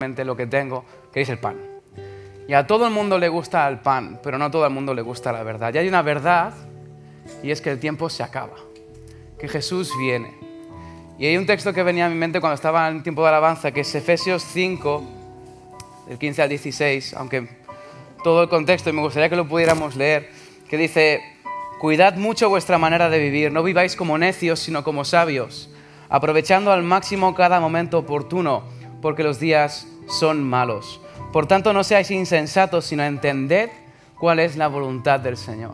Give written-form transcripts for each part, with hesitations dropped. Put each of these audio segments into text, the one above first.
simplemente lo que tengo, que es el pan. Y a todo el mundo le gusta el pan, pero no a todo el mundo le gusta la verdad. Y hay una verdad, y es que el tiempo se acaba, que Jesús viene. Y hay un texto que venía a mi mente cuando estaba en tiempo de alabanza, que es Efesios 5, del 15 al 16, aunque todo el contexto, y me gustaría que lo pudiéramos leer, que dice: cuidad mucho vuestra manera de vivir, no viváis como necios, sino como sabios, aprovechando al máximo cada momento oportuno, porque los días son malos. Por tanto, no seáis insensatos, sino entended cuál es la voluntad del Señor.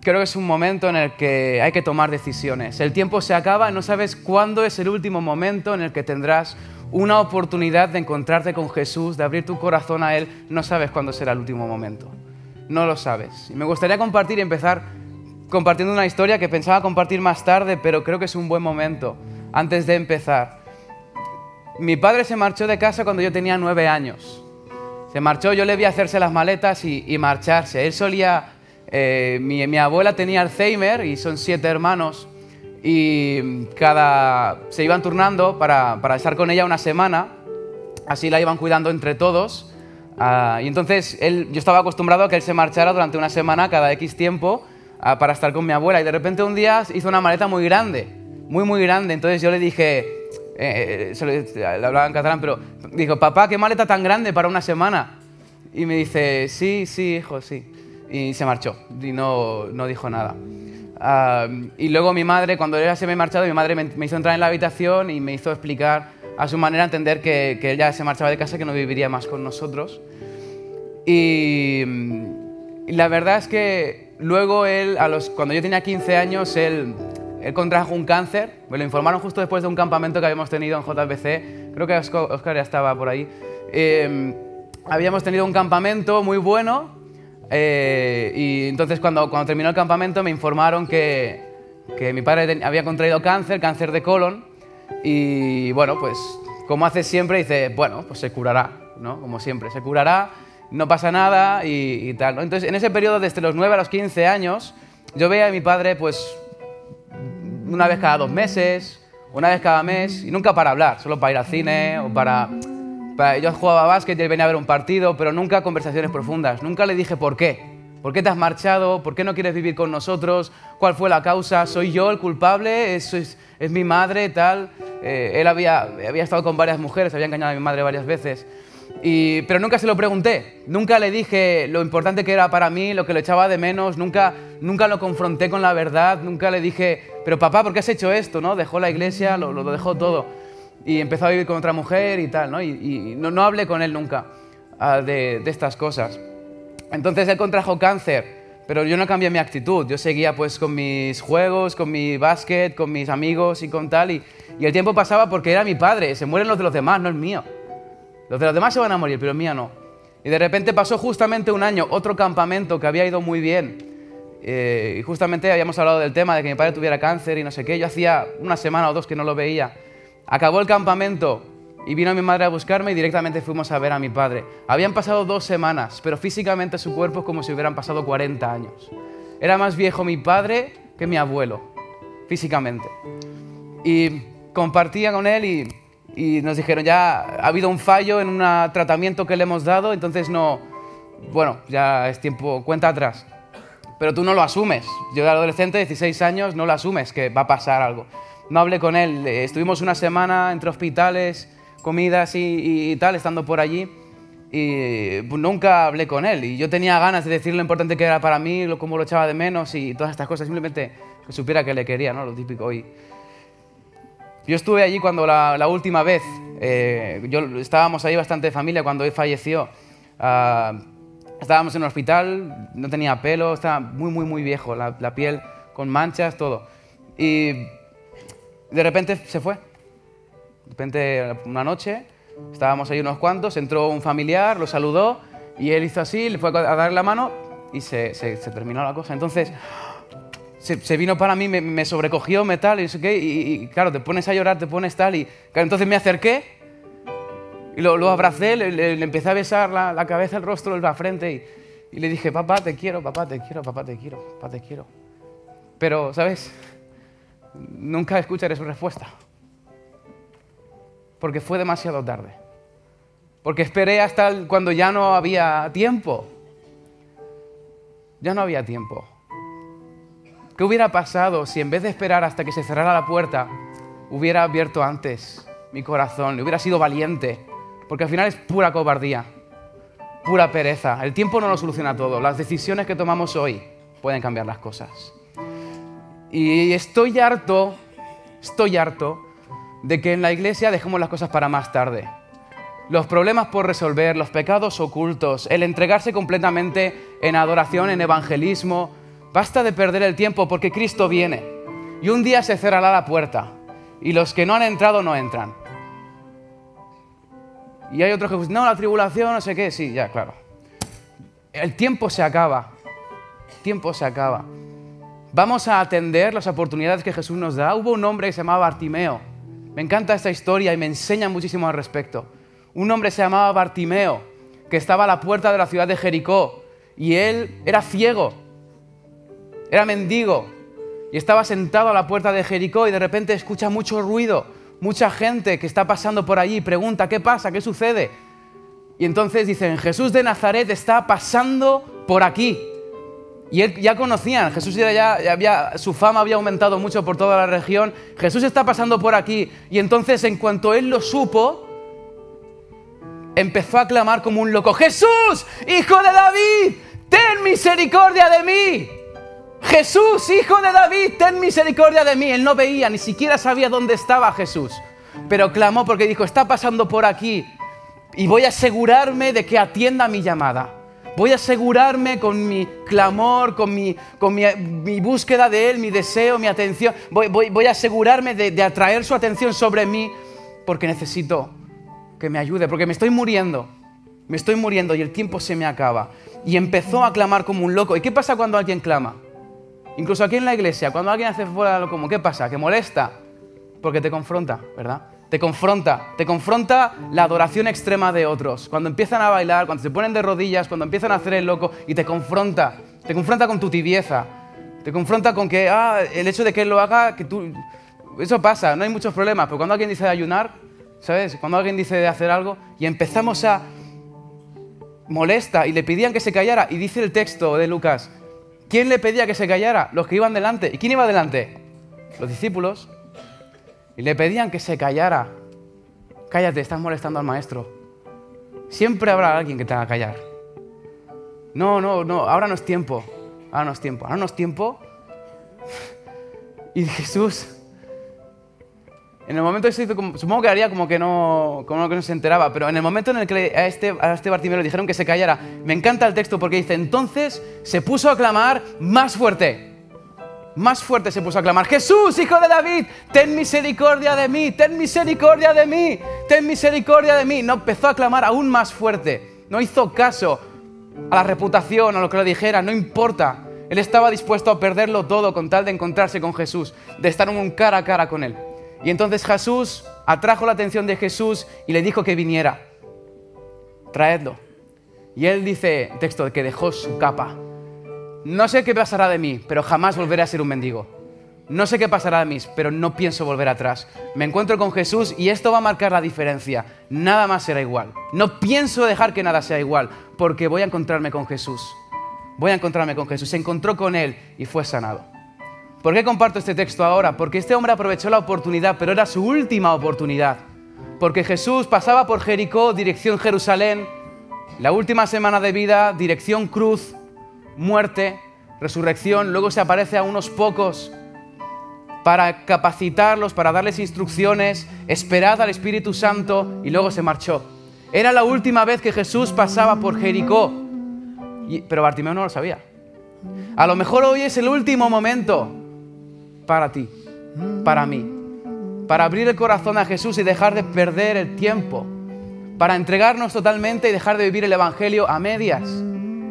Creo que es un momento en el que hay que tomar decisiones. El tiempo se acaba, no sabes cuándo es el último momento en el que tendrás una oportunidad de encontrarte con Jesús, de abrir tu corazón a Él. No sabes cuándo será el último momento. No lo sabes. Y me gustaría compartir y empezar compartiendo una historia que pensaba compartir más tarde, pero creo que es un buen momento antes de empezar. Mi padre se marchó de casa cuando yo tenía 9 años. Se marchó, yo le vi hacerse las maletas y marcharse. Él solía... mi abuela tenía Alzheimer y son 7 hermanos y se iban turnando para estar con ella una semana. Así la iban cuidando entre todos. Y entonces yo estaba acostumbrado a que él se marchara durante una semana cada X tiempo para estar con mi abuela. Y de repente un día hizo una maleta muy grande, muy grande. Entonces yo le dije... le hablaba en catalán, pero dijo: papá, ¿qué maleta tan grande para una semana? Y me dice: sí, hijo, sí. Y se marchó y no dijo nada. Y luego mi madre, cuando ella se me marchado, mi madre me hizo entrar en la habitación y me hizo explicar a su manera, entender que él ya se marchaba de casa, que no viviría más con nosotros. Y la verdad es que luego él, cuando yo tenía 15 años, él contrajo un cáncer. Me lo informaron justo después de un campamento que habíamos tenido en JBC. Creo que Óscar ya estaba por ahí. Habíamos tenido un campamento muy bueno y entonces cuando terminó el campamento me informaron que mi padre había contraído cáncer de colon, y bueno, pues como hace siempre, dice: bueno, pues se curará, ¿no? Como siempre, se curará, no pasa nada y tal, ¿no? Entonces en ese periodo, desde los 9 a los 15 años, yo veía a mi padre pues una vez cada 2 meses, una vez cada mes, y nunca para hablar, solo para ir al cine o para... Yo jugaba a básquet y él venía a ver un partido, pero nunca conversaciones profundas. Nunca le dije por qué. ¿Por qué te has marchado? ¿Por qué no quieres vivir con nosotros? ¿Cuál fue la causa? ¿Soy yo el culpable? ¿Es mi madre? Tal. Él había estado con varias mujeres, había engañado a mi madre varias veces. Pero nunca se lo pregunté. Nunca le dije lo importante que era para mí, lo que lo echaba de menos. Nunca lo confronté con la verdad. Nunca le dije: pero papá, ¿por qué has hecho esto? ¿No? Dejó la iglesia, lo dejó todo. Y empezó a vivir con otra mujer y tal, ¿no? Y no hablé con él nunca de estas cosas. Entonces él contrajo cáncer, pero yo no cambié mi actitud. Yo seguía pues con mis juegos, con mi básquet, con mis amigos y con tal. Y el tiempo pasaba porque era mi padre. Se mueren los de los demás, no el mío. Los de los demás se van a morir, pero el mío no. Y de repente pasó justamente un año, otro campamento que había ido muy bien. Y justamente habíamos hablado del tema de que mi padre tuviera cáncer y no sé qué. Yo hacía una semana o 2 que no lo veía. Acabó el campamento y vino mi madre a buscarme y directamente fuimos a ver a mi padre. Habían pasado 2 semanas, pero físicamente su cuerpo es como si hubieran pasado 40 años. Era más viejo mi padre que mi abuelo, físicamente. Y compartía con él y nos dijeron: ya ha habido un fallo en un tratamiento que le hemos dado, entonces no... Bueno, ya es tiempo, cuenta atrás. Pero tú no lo asumes. Yo de adolescente, 16 años, no lo asumes que va a pasar algo. No hablé con él, estuvimos una semana entre hospitales, comidas y tal, estando por allí, y nunca hablé con él. Y yo tenía ganas de decirle lo importante que era para mí, cómo lo echaba de menos y todas estas cosas, simplemente que supiera que le quería, ¿no? Lo típico. Y yo estuve allí cuando la última vez, estábamos ahí bastante familia cuando él falleció. Estábamos en un hospital, no tenía pelo, estaba muy viejo, la piel con manchas, todo. Y de repente se fue. De repente, una noche, estábamos ahí unos cuantos, entró un familiar, lo saludó y él hizo así, le fue a darle la mano y se terminó la cosa. Entonces, se vino para mí, me sobrecogió, tal, y claro, te pones a llorar, te pones tal, y claro, entonces me acerqué y lo abracé, le empecé a besar la cabeza, el rostro, la frente y le dije: papá, te quiero, papá, te quiero, papá, te quiero, papá, te quiero. Pero, ¿sabes? Nunca escucharé su respuesta. Porque fue demasiado tarde. porque esperé hasta cuando ya no había tiempo. Ya no había tiempo. ¿Qué hubiera pasado si en vez de esperar hasta que se cerrara la puerta, hubiera abierto antes mi corazón, hubiera sido valiente? Porque al final es pura cobardía, pura pereza. El tiempo no lo soluciona todo. Las decisiones que tomamos hoy pueden cambiar las cosas. Y estoy harto de que en la iglesia dejemos las cosas para más tarde. Los problemas por resolver, los pecados ocultos, el entregarse completamente en adoración, en evangelismo. Basta de perder el tiempo porque Cristo viene y un día se cerrará la puerta y los que no han entrado no entran. Y hay otros que dicen, no, la tribulación, no sé qué. Sí, ya, claro. El tiempo se acaba. El tiempo se acaba. Vamos a atender las oportunidades que Jesús nos da. Hubo un hombre que se llamaba Bartimeo. Me encanta esta historia y me enseña muchísimo al respecto. Un hombre se llamaba Bartimeo, que estaba a la puerta de la ciudad de Jericó. Y él era ciego, era mendigo. Y estaba sentado a la puerta de Jericó y de repente escucha mucho ruido. Mucha gente que está pasando por allí pregunta, ¿qué pasa? ¿Qué sucede? Y entonces dicen, Jesús de Nazaret está pasando por aquí. Y él ya conocían, Jesús su fama había aumentado mucho por toda la región. Jesús está pasando por aquí. Y entonces, en cuanto él lo supo, empezó a clamar como un loco, ¡Jesús, hijo de David, ten misericordia de mí! Jesús, hijo de David, ten misericordia de mí. Él no veía, ni siquiera sabía dónde estaba Jesús. Pero clamó porque dijo, está pasando por aquí. Y voy a asegurarme de que atienda mi llamada. Voy a asegurarme con mi clamor, con mi búsqueda de Él, mi deseo, mi atención. Voy a asegurarme de atraer su atención sobre mí porque necesito que me ayude, porque me estoy muriendo y el tiempo se me acaba. Y empezó a clamar como un loco. ¿Y qué pasa cuando alguien clama? Incluso aquí en la iglesia, cuando alguien hace fuera lo común, ¿qué pasa? ¿Que molesta? Porque te confronta, ¿verdad? Te confronta la adoración extrema de otros. Cuando empiezan a bailar, cuando se ponen de rodillas, cuando empiezan a hacer el loco y te confronta con tu tibieza, te confronta con que el hecho de que él lo haga, que tú... Eso pasa, no hay muchos problemas, pero cuando alguien dice de ayunar, ¿sabes? Cuando alguien dice de hacer algo y empezamos a... molesta y le pedían que se callara y dice el texto de Lucas, ¿quién le pedía que se callara? Los que iban delante. ¿Y quién iba delante? Los discípulos. Y le pedían que se callara. Cállate, estás molestando al maestro. Siempre habrá alguien que te haga callar. No, ahora no es tiempo. Ahora no es tiempo. Y Jesús, en el momento ese, supongo que haría como que no se enteraba, pero en el momento en el que a este Bartimeo le dijeron que se callara, me encanta el texto porque dice, entonces se puso a clamar más fuerte. Más fuerte se puso a clamar, Jesús, hijo de David, ten misericordia de mí, ten misericordia de mí, ten misericordia de mí. No, empezó a clamar aún más fuerte. No hizo caso a la reputación, a lo que le dijera, no importa. Él estaba dispuesto a perderlo todo con tal de encontrarse con Jesús, de estar un cara a cara con él. Y entonces Jesús atrajo la atención de Jesús y le dijo que viniera. Traedlo. Y él dice, texto, que dejó su capa. No sé qué pasará de mí, pero jamás volveré a ser un mendigo. No sé qué pasará de mí, pero no pienso volver atrás. Me encuentro con Jesús y esto va a marcar la diferencia. Nada más será igual. No pienso dejar que nada sea igual, porque voy a encontrarme con Jesús. Se encontró con él y fue sanado. ¿Por qué comparto este texto ahora? Porque este hombre aprovechó la oportunidad, pero era su última oportunidad. Porque Jesús pasaba por Jericó, dirección Jerusalén, la última semana de vida, dirección cruz, muerte, resurrección. Luego se aparece a unos pocos para capacitarlos, para darles instrucciones, esperad al Espíritu Santo, y luego se marchó. Era la última vez que Jesús pasaba por Jericó, pero Bartimeo no lo sabía. A lo mejor hoy es el último momento para ti, para mí, para abrir el corazón a Jesús y dejar de perder el tiempo, para entregarnos totalmente y dejar de vivir el Evangelio a medias.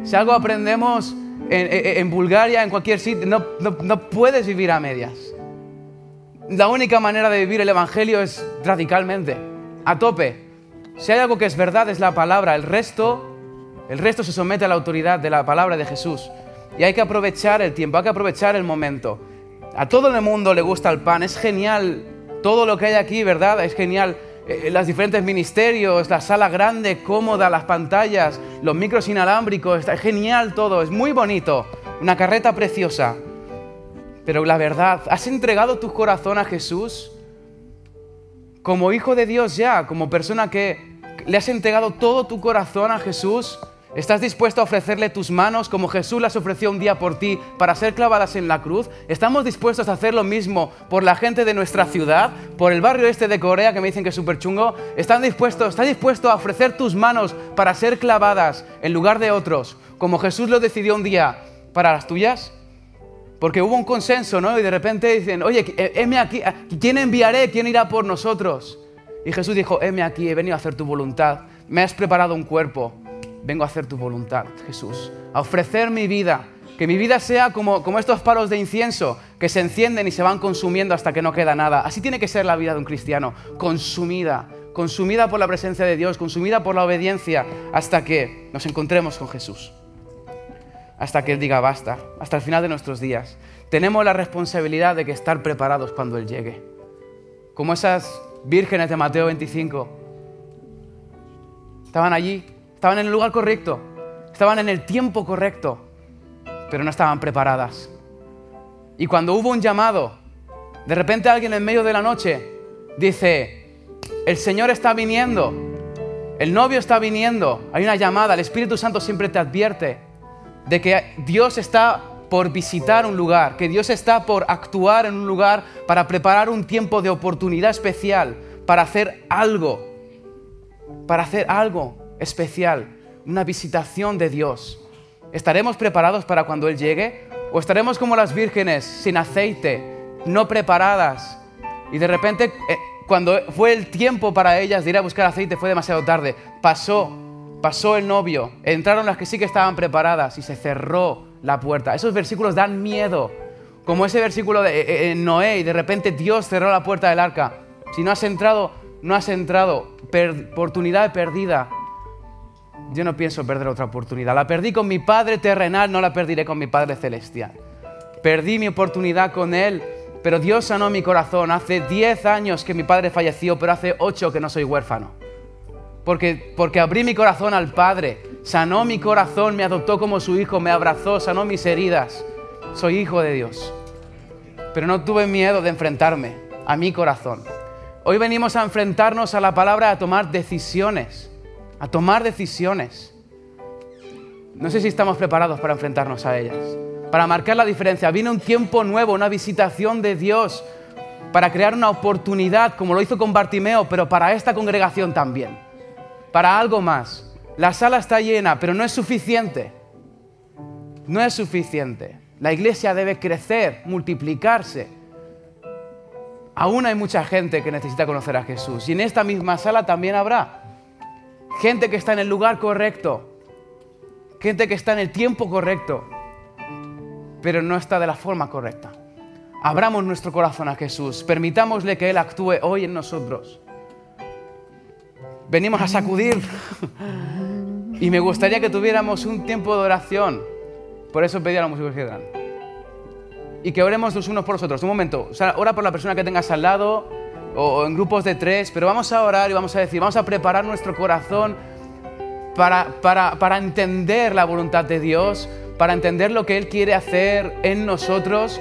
Si algo aprendemos en Bulgaria, en cualquier sitio, no puedes vivir a medias. La única manera de vivir el Evangelio es radicalmente, a tope. Si hay algo que es verdad es la palabra, el resto se somete a la autoridad de la palabra de Jesús. Y hay que aprovechar el tiempo, hay que aprovechar el momento. A todo el mundo le gusta el pan, es genial todo lo que hay aquí, ¿verdad? Es genial los diferentes ministerios, la sala grande, cómoda, las pantallas, los micros inalámbricos, está genial todo, es muy bonito, una carreta preciosa. Pero la verdad, ¿has entregado tu corazón a Jesús? Como hijo de Dios ya, como persona que le has entregado todo tu corazón a Jesús, ¿estás dispuesto a ofrecerle tus manos como Jesús las ofreció un día por ti para ser clavadas en la cruz? ¿Estamos dispuestos a hacer lo mismo por la gente de nuestra ciudad, por el barrio este de Corea que me dicen que es súper chungo? ¿Estás dispuesto a ofrecer tus manos para ser clavadas en lugar de otros, como Jesús lo decidió un día para las tuyas? Porque hubo un consenso, ¿no? Y de repente dicen, oye, heme aquí, ¿quién enviaré? ¿Quién irá por nosotros? Y Jesús dijo, heme aquí, he venido a hacer tu voluntad. Me has preparado un cuerpo. Vengo a hacer tu voluntad, Jesús. A ofrecer mi vida. Que mi vida sea como estos palos de incienso que se encienden y se van consumiendo hasta que no queda nada. Así tiene que ser la vida de un cristiano. Consumida por la presencia de Dios, consumida por la obediencia, hasta que nos encontremos con Jesús. Hasta que Él diga basta, hasta el final de nuestros días. Tenemos la responsabilidad de estar preparados cuando Él llegue. Como esas vírgenes de Mateo 25. Estaban allí, estaban en el lugar correcto, estaban en el tiempo correcto, pero no estaban preparadas. Y cuando hubo un llamado, de repente alguien en medio de la noche dice, el Señor está viniendo, el novio está viniendo, hay una llamada, el Espíritu Santo siempre te advierte de que Dios está por visitar un lugar, que Dios está por actuar en un lugar para preparar un tiempo de oportunidad especial, para hacer algo especial, una visitación de Dios. ¿Estaremos preparados para cuando Él llegue? ¿O estaremos como las vírgenes, sin aceite, no preparadas? Y de repente, cuando fue el tiempo para ellas de ir a buscar aceite, fue demasiado tarde. Pasó el novio, entraron las que sí que estaban preparadas y se cerró la puerta. Esos versículos dan miedo, como ese versículo de Noé, y de repente Dios cerró la puerta del arca. Si no has entrado, no has entrado. Oportunidad perdida. Yo no pienso perder otra oportunidad. La perdí con mi Padre terrenal, no la perderé con mi Padre celestial. Perdí mi oportunidad con Él, pero Dios sanó mi corazón. Hace 10 años que mi padre falleció, pero hace 8 que no soy huérfano. Porque abrí mi corazón al Padre, sanó mi corazón, me adoptó como su hijo, me abrazó, sanó mis heridas. Soy hijo de Dios. Pero no tuve miedo de enfrentarme a mi corazón. Hoy venimos a enfrentarnos a la palabra, a tomar decisiones. A tomar decisiones. No sé si estamos preparados para enfrentarnos a ellas, para marcar la diferencia. Viene un tiempo nuevo, una visitación de Dios, para crear una oportunidad, como lo hizo con Bartimeo, pero para esta congregación también. Para algo más. La sala está llena, pero no es suficiente. No es suficiente. La iglesia debe crecer, multiplicarse. Aún hay mucha gente que necesita conocer a Jesús. Y en esta misma sala también habrá gente que está en el lugar correcto. Gente que está en el tiempo correcto, pero no está de la forma correcta. Abramos nuestro corazón a Jesús. Permitámosle que Él actúe hoy en nosotros. Venimos a sacudir y me gustaría que tuviéramos un tiempo de oración. Por eso pedí a los músicos que dan. Y que oremos los unos por los otros. Un momento, o sea, ora por la persona que tengas al lado o en grupos de 3, pero vamos a orar y vamos a decir, vamos a preparar nuestro corazón para entender la voluntad de Dios, para entender lo que Él quiere hacer en nosotros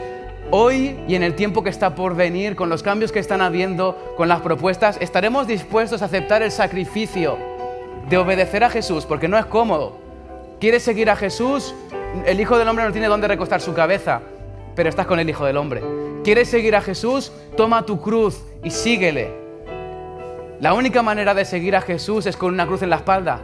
hoy y en el tiempo que está por venir, con los cambios que están habiendo, con las propuestas. ¿Estaremos dispuestos a aceptar el sacrificio de obedecer a Jesús? Porque no es cómodo. ¿Quieres seguir a Jesús? El Hijo del Hombre no tiene dónde recostar su cabeza, pero estás con el Hijo del Hombre. ¿Quieres seguir a Jesús? Toma tu cruz y síguele. La única manera de seguir a Jesús es con una cruz en la espalda.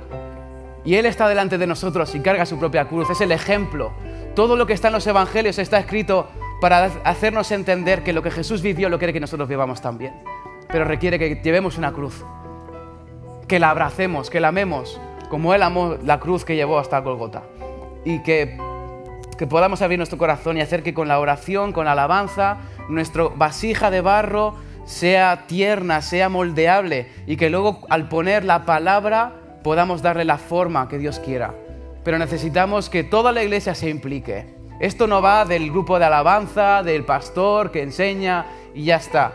Y Él está delante de nosotros y carga su propia cruz. Es el ejemplo. Todo lo que está en los evangelios está escrito para hacernos entender que lo que Jesús vivió lo quiere que nosotros vivamos también. Pero requiere que llevemos una cruz, que la abracemos, que la amemos, como Él amó la cruz que llevó hasta Golgota. Y que podamos abrir nuestro corazón y hacer que con la oración, con la alabanza, nuestra vasija de barro sea tierna, sea moldeable, y que luego al poner la palabra podamos darle la forma que Dios quiera. Pero necesitamos que toda la iglesia se implique. Esto no va del grupo de alabanza, del pastor que enseña y ya está.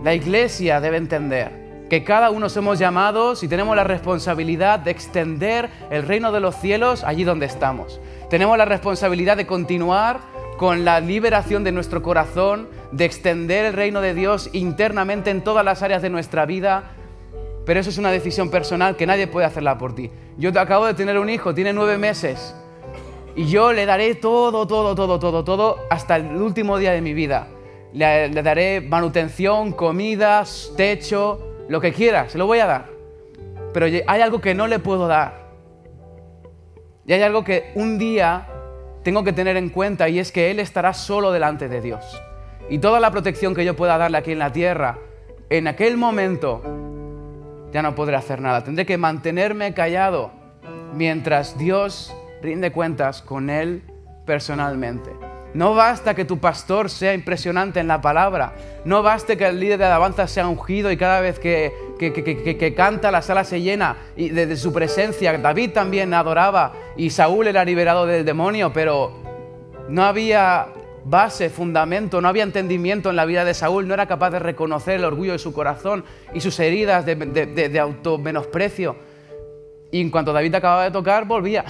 La iglesia debe entender que cada uno somos llamados y tenemos la responsabilidad de extender el reino de los cielos allí donde estamos. Tenemos la responsabilidad de continuar con la liberación de nuestro corazón, de extender el reino de Dios internamente en todas las áreas de nuestra vida, pero eso es una decisión personal que nadie puede hacerla por ti. Yo acabo de tener un hijo, tiene 9 meses, y yo le daré todo hasta el último día de mi vida. Le daré manutención, comida, techo, lo que quiera, se lo voy a dar. Pero hay algo que no le puedo dar. Y hay algo que un día tengo que tener en cuenta, y es que él estará solo delante de Dios. Y toda la protección que yo pueda darle aquí en la tierra, en aquel momento ya no podré hacer nada. Tendré que mantenerme callado mientras Dios rinde cuentas con él personalmente. No basta que tu pastor sea impresionante en la palabra. No basta que el líder de alabanza sea ungido y cada vez que canta la sala se llena y de su presencia. David también adoraba y Saúl era liberado del demonio, pero no había base, fundamento, no había entendimiento en la vida de Saúl. No era capaz de reconocer el orgullo de su corazón y sus heridas de automenosprecio. Y en cuanto David acababa de tocar, volvía.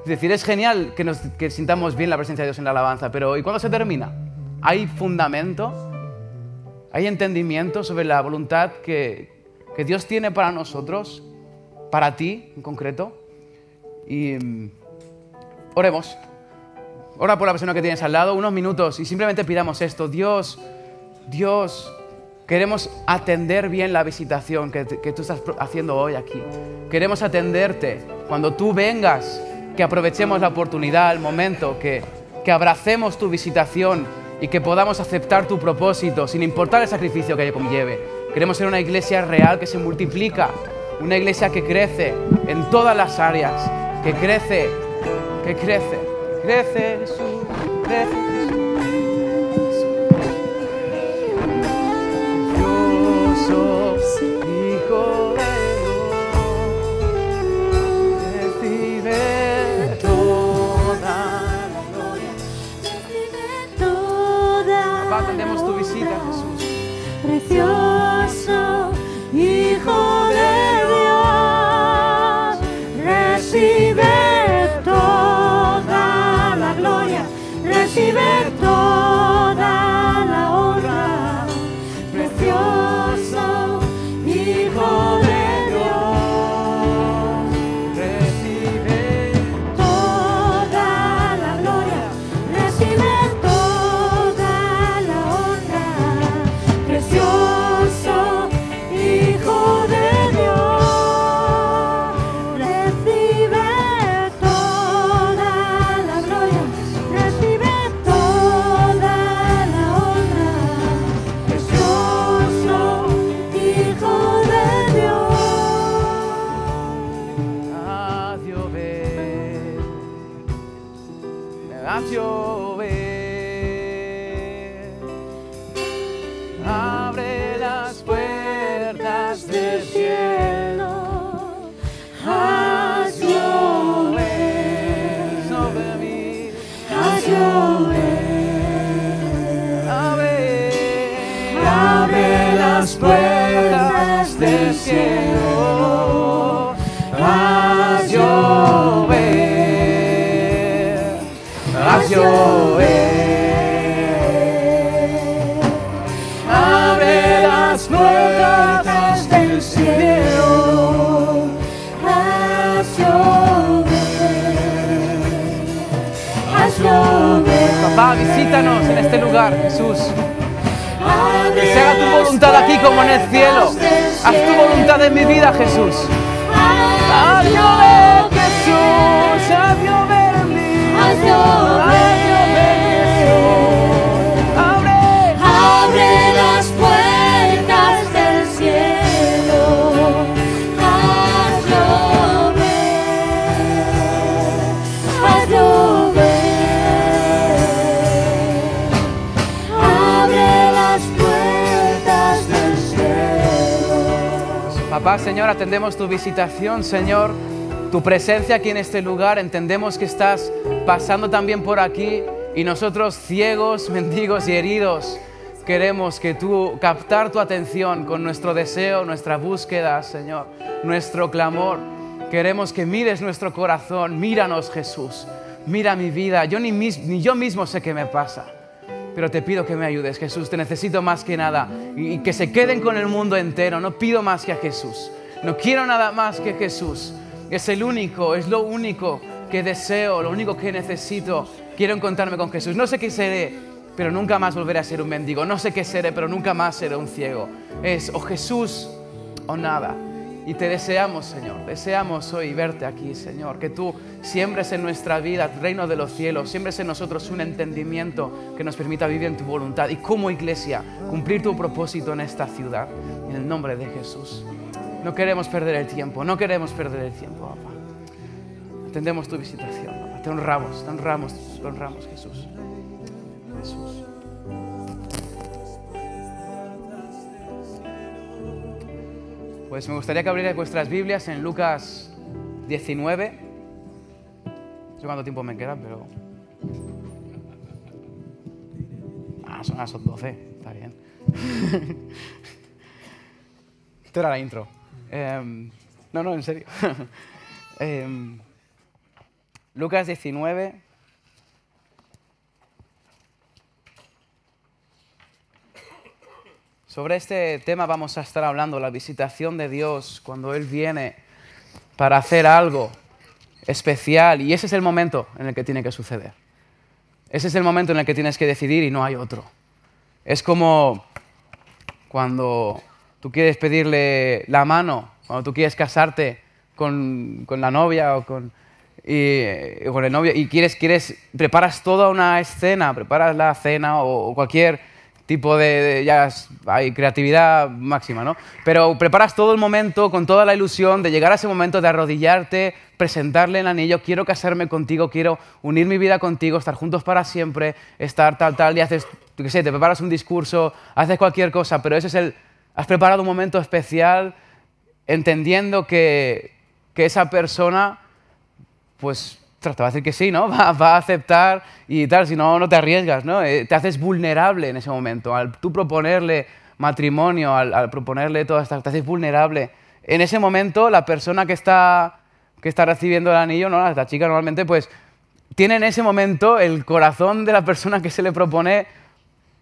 Es decir, es genial que sintamos bien la presencia de Dios en la alabanza, pero ¿y cuándo se termina? ¿Hay fundamento? ¿Hay entendimiento sobre la voluntad que Dios tiene para nosotros? Para ti, en concreto. Y oremos. Ora por la persona que tienes al lado, unos minutos, y simplemente pidamos esto. Dios, queremos atender bien la visitación que tú estás haciendo hoy aquí. Queremos atenderte cuando tú vengas, que aprovechemos la oportunidad, el momento, que abracemos tu visitación y que podamos aceptar tu propósito sin importar el sacrificio que ello conlleve. Queremos ser una iglesia real que se multiplica, una iglesia que crece en todas las áreas, que crece. Crece Jesús, crece Jesús. Hijo de Dios, recibe toda la gloria, recibe toda. Papá, atendemos tu visita, Jesús. Precioso Hijo de Dios, recibe toda la gloria, recibe toda la honra. Precioso Hijo de Dios, recibe toda la gloria, recibe toda la honra. Precioso Hijo de Dios, recibe toda la gloria, recibe toda la honra. Precioso Hijo de Dios. Haz llover, abre las puertas del cielo, Haz llover, sobre mí, haz llover, abre las puertas del cielo, haz llover, haz llover, abre las puertas del cielo, haz llover. Papá, visítanos en este lugar, Jesús. Abre Que se haga tu voluntad aquí como en el cielo. Haz tu voluntad en mi vida, Jesús. Haz llover, Jesús, haz llover en mí. Haz llover, Jesús. abre las puertas del cielo, haz llover, abre las puertas del cielo. Papá, Señor, atendemos tu visitación, Señor, tu presencia aquí en este lugar. Entendemos que estás pasando también por aquí y nosotros, ciegos, mendigos y heridos, queremos que tú captar tu atención con nuestro deseo, nuestra búsqueda, Señor, nuestro clamor. Queremos que mires nuestro corazón. Míranos, Jesús. Mira mi vida. Yo ni yo mismo sé qué me pasa. Pero te pido que me ayudes, Jesús. Te necesito más que nada. Y que se queden con el mundo entero. No pido más que a Jesús. No quiero nada más que Jesús. Es el único, es lo único que deseo, lo único que necesito. Quiero encontrarme con Jesús. No sé qué seré, pero nunca más volveré a ser un mendigo. No sé qué seré, pero nunca más seré un ciego. Es o Jesús o nada. Y te deseamos, Señor. Deseamos hoy verte aquí, Señor. Que tú siembres en nuestra vida el reino de los cielos. Siembres en nosotros un entendimiento que nos permita vivir en tu voluntad. Y como iglesia, cumplir tu propósito en esta ciudad. En el nombre de Jesús. No queremos perder el tiempo. No queremos perder el tiempo, papá. Atendemos tu visitación, papá. Te honramos, Jesús. Jesús. Pues me gustaría que abrierais vuestras Biblias en Lucas 19. No sé cuánto tiempo me queda, pero... son las 12, está bien. Esto era la intro. No, en serio. Lucas 19... Sobre este tema vamos a estar hablando, la visitación de Dios, cuando Él viene para hacer algo especial. Y ese es el momento en el que tiene que suceder. Ese es el momento en el que tienes que decidir y no hay otro. Es como cuando tú quieres pedirle la mano, cuando tú quieres casarte con la novia o con el novio y preparas toda una escena, preparas la cena o cualquier tipo ya hay creatividad máxima, ¿no? Pero preparas todo el momento con toda la ilusión de llegar a ese momento de arrodillarte, presentarle el anillo, quiero casarme contigo, quiero unir mi vida contigo, estar juntos para siempre, estar tal, y haces, te preparas un discurso, haces cualquier cosa, pero has preparado un momento especial entendiendo que esa persona, pues, te va a decir que sí, ¿no? Va a aceptar y tal, si no, no te arriesgas, ¿no? Te haces vulnerable en ese momento. Al tú proponerle matrimonio, al proponerle todo esto, te haces vulnerable. En ese momento, la persona que está recibiendo el anillo, ¿no? La chica normalmente, pues, tiene en ese momento el corazón de la persona que se le propone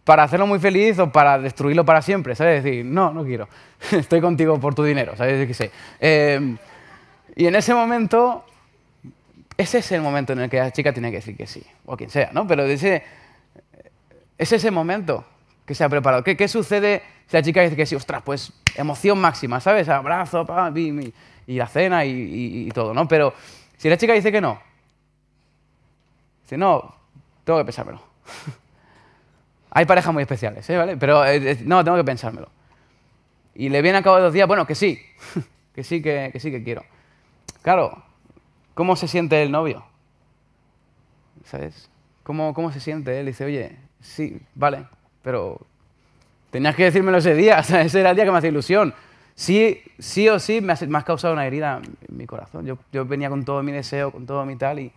para hacerlo muy feliz o para destruirlo para siempre, ¿sabes? Decir, no quiero, estoy contigo por tu dinero, ¿sabes? Que sé. Y en ese momento... Ese es el momento en el que la chica tiene que decir que sí, o quien sea, ¿no? Pero es ese momento que se ha preparado. ¿Qué sucede si la chica dice que sí? Ostras, pues emoción máxima, ¿sabes? Abrazo, y la cena y todo, ¿no? Pero si la chica dice que no, dice, no, tengo que pensármelo. Hay parejas muy especiales, ¿vale? Pero no, tengo que pensármelo. Y le viene a cabo de 2 días, bueno, que sí, que sí que quiero. Claro. ¿Cómo se siente el novio? ¿Sabes? ¿Cómo se siente él? Dice, oye, sí, vale, pero tenías que decírmelo ese día, o sea, ese era el día que me hacía ilusión. Sí o sí me has causado una herida en mi corazón. Yo venía con todo mi deseo, con todo mi tal, y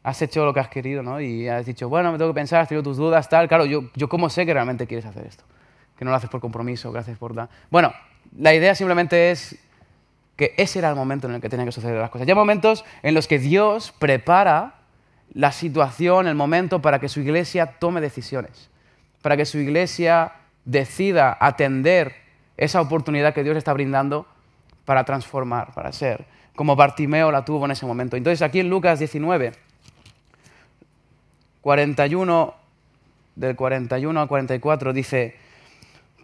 has hecho lo que has querido, ¿no? Y has dicho, bueno, me tengo que pensar, has tenido tus dudas, tal. Claro, yo cómo sé que realmente quieres hacer esto. Que no lo haces por compromiso, que lo haces por... Bueno, la idea simplemente es... que ese era el momento en el que tenían que suceder las cosas. Ya hay momentos en los que Dios prepara la situación, el momento para que su iglesia tome decisiones, para que su iglesia decida atender esa oportunidad que Dios está brindando para transformar, para ser, como Bartimeo la tuvo en ese momento. Entonces aquí en Lucas 19, 41, del 41 al 44, dice,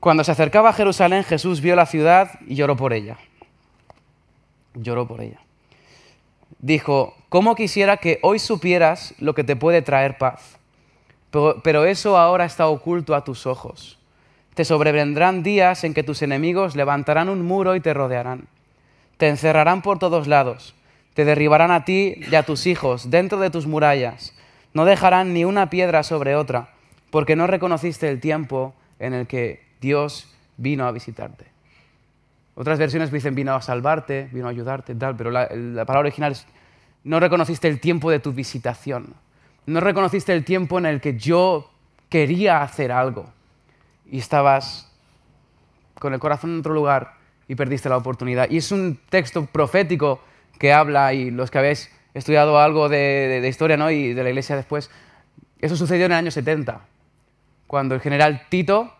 cuando se acercaba a Jerusalén, Jesús vio la ciudad y lloró por ella. Lloró por ella. Dijo, ¿cómo quisiera que hoy supieras lo que te puede traer paz? Pero eso ahora está oculto a tus ojos. Te sobrevendrán días en que tus enemigos levantarán un muro y te rodearán. Te encerrarán por todos lados. Te derribarán a ti y a tus hijos dentro de tus murallas. No dejarán ni una piedra sobre otra, porque no reconociste el tiempo en el que Dios vino a visitarte. Otras versiones dicen vino a salvarte, vino a ayudarte, tal, pero la palabra original es no reconociste el tiempo de tu visitación. No reconociste el tiempo en el que yo quería hacer algo. y estabas con el corazón en otro lugar y perdiste la oportunidad. Y es un texto profético que habla, y los que habéis estudiado algo de historia, ¿no?, y de la iglesia después, eso sucedió en el año 70, cuando el general Tito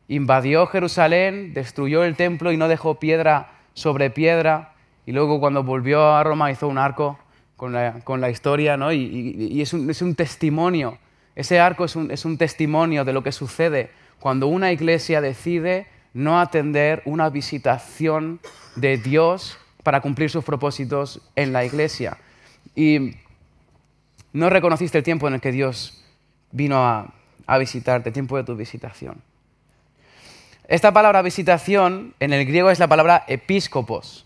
invadió Jerusalén, destruyó el templo y no dejó piedra sobre piedra, y luego cuando volvió a Roma hizo un arco con la historia, ¿no? Y es un testimonio. Ese arco es un testimonio de lo que sucede cuando una iglesia decide no atender una visitación de Dios para cumplir sus propósitos en la iglesia. Y no reconociste el tiempo en el que Dios vino a visitarte, el tiempo de tu visitación. Esta palabra visitación en el griego es la palabra episcopos,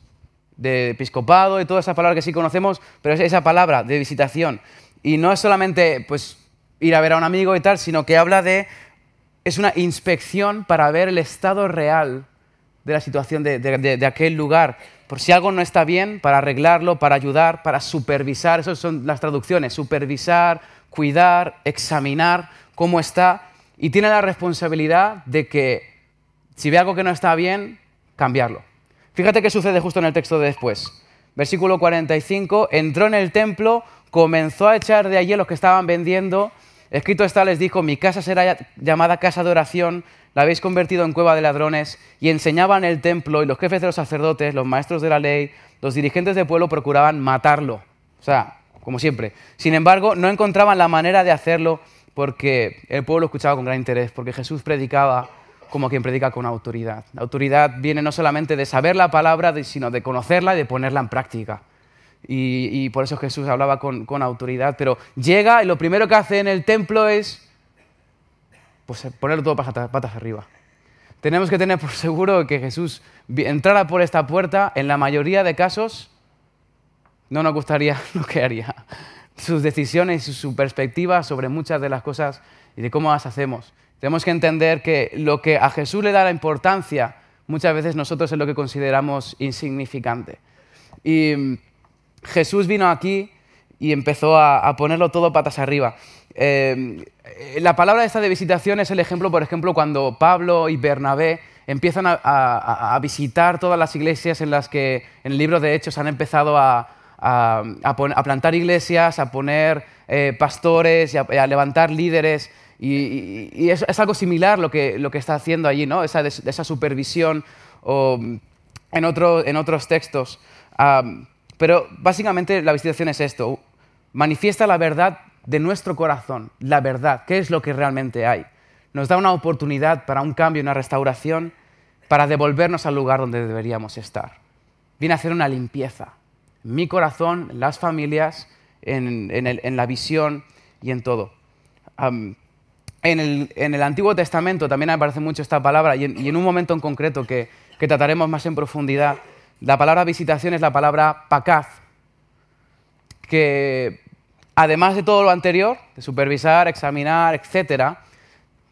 de episcopado y todas esas palabras que sí conocemos, pero es esa palabra de visitación. Y no es solamente pues, ir a ver a un amigo y tal, sino que habla de... es una inspección para ver el estado real de la situación de aquel lugar. Por si algo no está bien, para arreglarlo, para ayudar, para supervisar. Esas son las traducciones. Supervisar, cuidar, examinar cómo está. Y tiene la responsabilidad de que si ve algo que no está bien, cambiarlo. Fíjate qué sucede justo en el texto de después. Versículo 45. Entró en el templo, comenzó a echar de allí a los que estaban vendiendo. Escrito está, les dijo, mi casa será llamada casa de oración, la habéis convertido en cueva de ladrones. Y enseñaban el templo, y los jefes de los sacerdotes, los maestros de la ley, los dirigentes del pueblo procuraban matarlo. O sea, como siempre. Sin embargo, no encontraban la manera de hacerlo porque el pueblo escuchaba con gran interés, porque Jesús predicaba como quien predica con autoridad. La autoridad viene no solamente de saber la palabra, sino de conocerla y de ponerla en práctica. Y por eso Jesús hablaba con autoridad, pero llega y lo primero que hace en el templo es pues, ponerlo todo patas arriba. Tenemos que tener por seguro que Jesús entrara por esta puerta, en la mayoría de casos no nos gustaría lo que haría. Sus decisiones y su perspectiva sobre muchas de las cosas y de cómo las hacemos. Tenemos que entender que lo que a Jesús le da la importancia, muchas veces nosotros es lo que consideramos insignificante. Y Jesús vino aquí y empezó a ponerlo todo patas arriba. La palabra esta de visitación es el ejemplo, por ejemplo, cuando Pablo y Bernabé empiezan a visitar todas las iglesias en las que en el libro de Hechos han empezado a plantar iglesias, a poner pastores y a levantar líderes. Y es algo similar lo que está haciendo allí, ¿no? Esa supervisión en otros textos. Pero básicamente la visitación es esto. Manifiesta la verdad de nuestro corazón, la verdad, qué es lo que realmente hay. Nos da una oportunidad para un cambio, una restauración, para devolvernos al lugar donde deberíamos estar. Viene a hacer una limpieza. En mi corazón, en las familias, en la visión y en todo. En el Antiguo Testamento también aparece mucho esta palabra y en un momento en concreto que trataremos más en profundidad, la palabra visitación es la palabra pakaz, que además de todo lo anterior, de supervisar, examinar, etc.,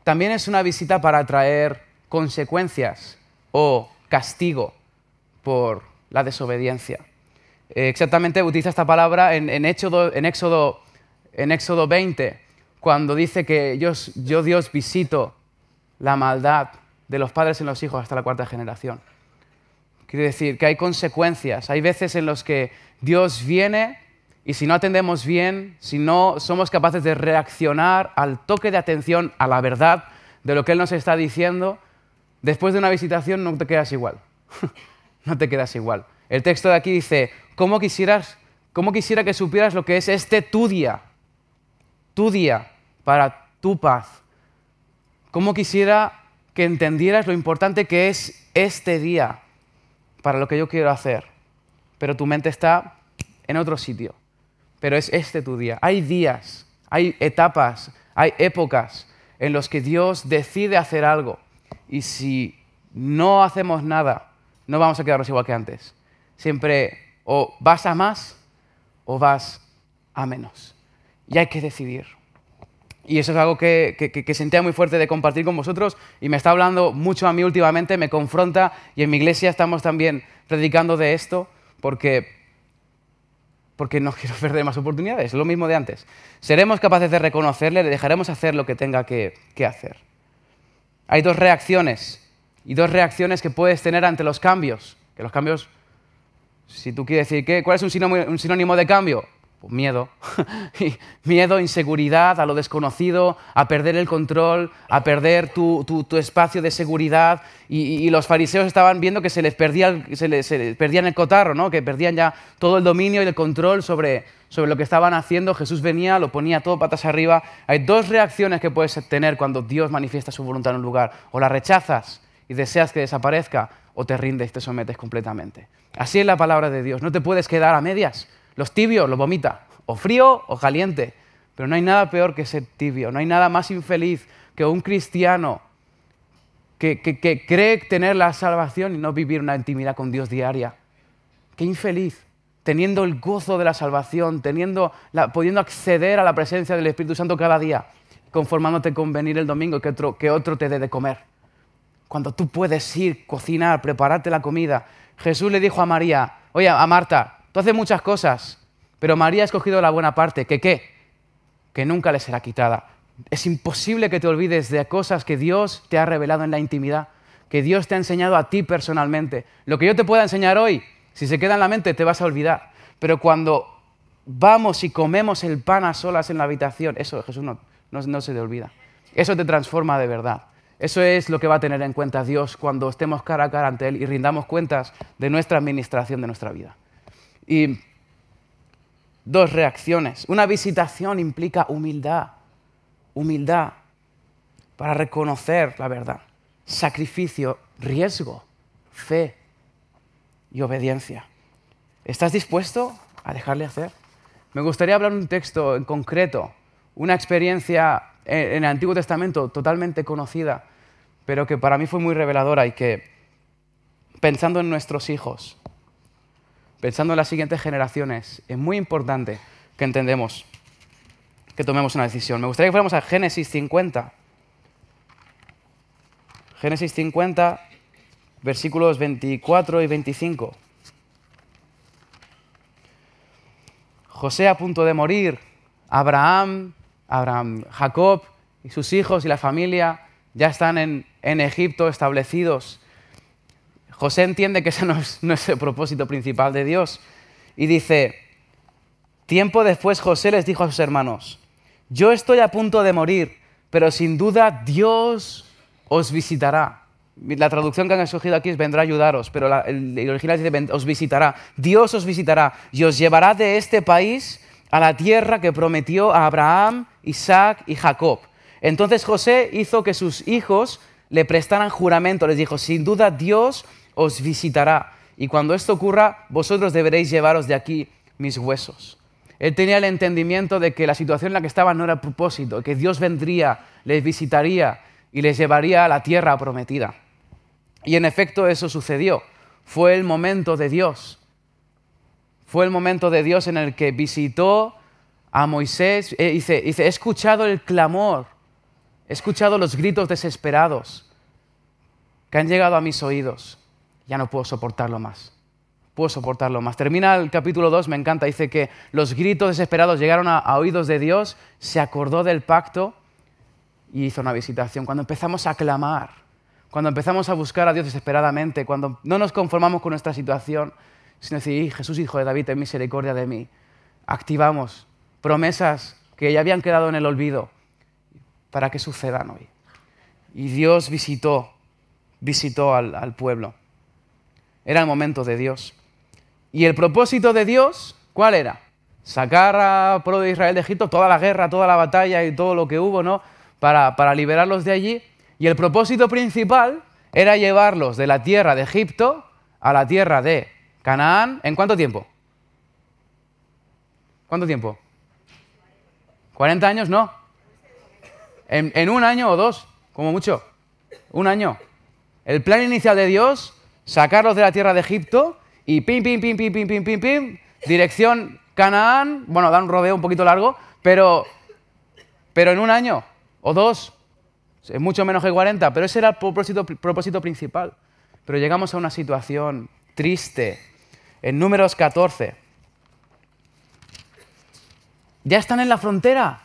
también es una visita para traer consecuencias o castigo por la desobediencia. Exactamente utiliza esta palabra en Éxodo 20, cuando dice que yo Dios visito la maldad de los padres en los hijos hasta la 4ª generación. Quiere decir que hay consecuencias. Hay veces en los que Dios viene y si no atendemos bien, si no somos capaces de reaccionar al toque de atención a la verdad de lo que Él nos está diciendo, después de una visitación no te quedas igual. No te quedas igual. El texto de aquí dice, ¿cómo quisiera que supieras lo que es tu día para tu paz? ¿Cómo quisiera que entendieras lo importante que es este día para lo que yo quiero hacer? Pero tu mente está en otro sitio. Pero es tu día. Hay días, hay etapas, hay épocas en los que Dios decide hacer algo. Y si no hacemos nada, no vamos a quedarnos igual que antes. Siempre o vas a más o vas a menos. Y hay que decidir. Y eso es algo que sentía muy fuerte de compartir con vosotros y me está hablando mucho a mí últimamente, me confronta y en mi iglesia estamos también predicando de esto porque no quiero perder más oportunidades, es lo mismo de antes. Seremos capaces de reconocerle, le dejaremos hacer lo que tenga que hacer. hay dos reacciones. Y dos reacciones que puedes tener ante los cambios. Que los cambios, si tú quieres decir, ¿cuál es un sinónimo de cambio? Pues miedo. Miedo, inseguridad, a lo desconocido, a perder el control, a perder tu espacio de seguridad. Y los fariseos estaban viendo que se les perdían el cotarro, ¿no? Que perdían ya todo el dominio y el control sobre lo que estaban haciendo. Jesús venía, lo ponía todo patas arriba. Hay dos reacciones que puedes tener cuando Dios manifiesta su voluntad en un lugar. O la rechazas y deseas que desaparezca, o te rindes y te sometes completamente. Así es la palabra de Dios. No te puedes quedar a medias. Los tibios los vomita, o frío o caliente. Pero no hay nada peor que ser tibio. No hay nada más infeliz que un cristiano que cree tener la salvación y no vivir una intimidad con Dios diaria. Qué infeliz. Teniendo el gozo de la salvación, pudiendo acceder a la presencia del Espíritu Santo cada día, conformándote con venir el domingo y que otro te dé de comer. Cuando tú puedes ir, cocinar, prepararte la comida. Jesús le dijo a María, oye, a Marta, tú haces muchas cosas, pero María ha escogido la buena parte. ¿Qué? Que nunca le será quitada. Es imposible que te olvides de cosas que Dios te ha revelado en la intimidad, que Dios te ha enseñado a ti personalmente. Lo que yo te pueda enseñar hoy, si se queda en la mente, te vas a olvidar. Pero cuando vamos y comemos el pan a solas en la habitación, eso Jesús no se te olvida. Eso te transforma de verdad. Eso es lo que va a tener en cuenta Dios cuando estemos cara a cara ante Él y rindamos cuentas de nuestra administración de nuestra vida. Y dos reacciones. Una visitación implica humildad. Humildad para reconocer la verdad. Sacrificio, riesgo, fe y obediencia. ¿Estás dispuesto a dejarle hacer? Me gustaría hablar de un texto en concreto, una experiencia en el Antiguo Testamento totalmente conocida, pero que para mí fue muy reveladora y que, pensando en nuestros hijos, pensando en las siguientes generaciones, es muy importante que entendamos, que tomemos una decisión. Me gustaría que fuéramos a Génesis 50. Génesis 50, versículos 24 y 25. José a punto de morir, Abraham, Jacob y sus hijos y la familia ya están en Egipto establecidos. José entiende que ese no es el propósito principal de Dios y dice, tiempo después José les dijo a sus hermanos, yo estoy a punto de morir, pero sin duda Dios os visitará. La traducción que han escogido aquí es vendrá a ayudaros, pero el original dice os visitará. Dios os visitará y os llevará de este país a la tierra que prometió a Abraham, Isaac y Jacob. Entonces José hizo que sus hijos le prestaran juramento. Les dijo, sin duda Dios os visitará. Y cuando esto ocurra, vosotros deberéis llevaros de aquí mis huesos. Él tenía el entendimiento de que la situación en la que estaban no era el propósito, que Dios vendría, les visitaría y les llevaría a la tierra prometida. Y en efecto eso sucedió. Fue el momento de Dios. Fue el momento de Dios en el que visitó a Moisés. Dice, he escuchado el clamor, he escuchado los gritos desesperados que han llegado a mis oídos. Ya no puedo soportarlo más. Puedo soportarlo más. Termina el capítulo 2, me encanta. Dice que los gritos desesperados llegaron a oídos de Dios, se acordó del pacto y hizo una visitación. Cuando empezamos a clamar, cuando empezamos a buscar a Dios desesperadamente, cuando no nos conformamos con nuestra situación, sino decir, Jesús, Hijo de David, ten misericordia de mí, activamos promesas que ya habían quedado en el olvido para que sucedan hoy. Y Dios visitó al pueblo. Era el momento de Dios. Y el propósito de Dios, ¿cuál era? Sacar al pueblo de Israel de Egipto, toda la guerra, toda la batalla y todo lo que hubo, ¿no? Para liberarlos de allí. Y el propósito principal era llevarlos de la tierra de Egipto a la tierra de Canaán. ¿En cuánto tiempo? ¿Cuánto tiempo? ¿40 años? No. En un año o dos, como mucho. Un año. El plan inicial de Dios, sacarlos de la tierra de Egipto y pim, dirección Canaán. Bueno, da un rodeo un poquito largo, pero en un año o dos. Es mucho menos que 40, pero ese era el propósito principal. Pero llegamos a una situación triste. En Números 14. Ya están en la frontera.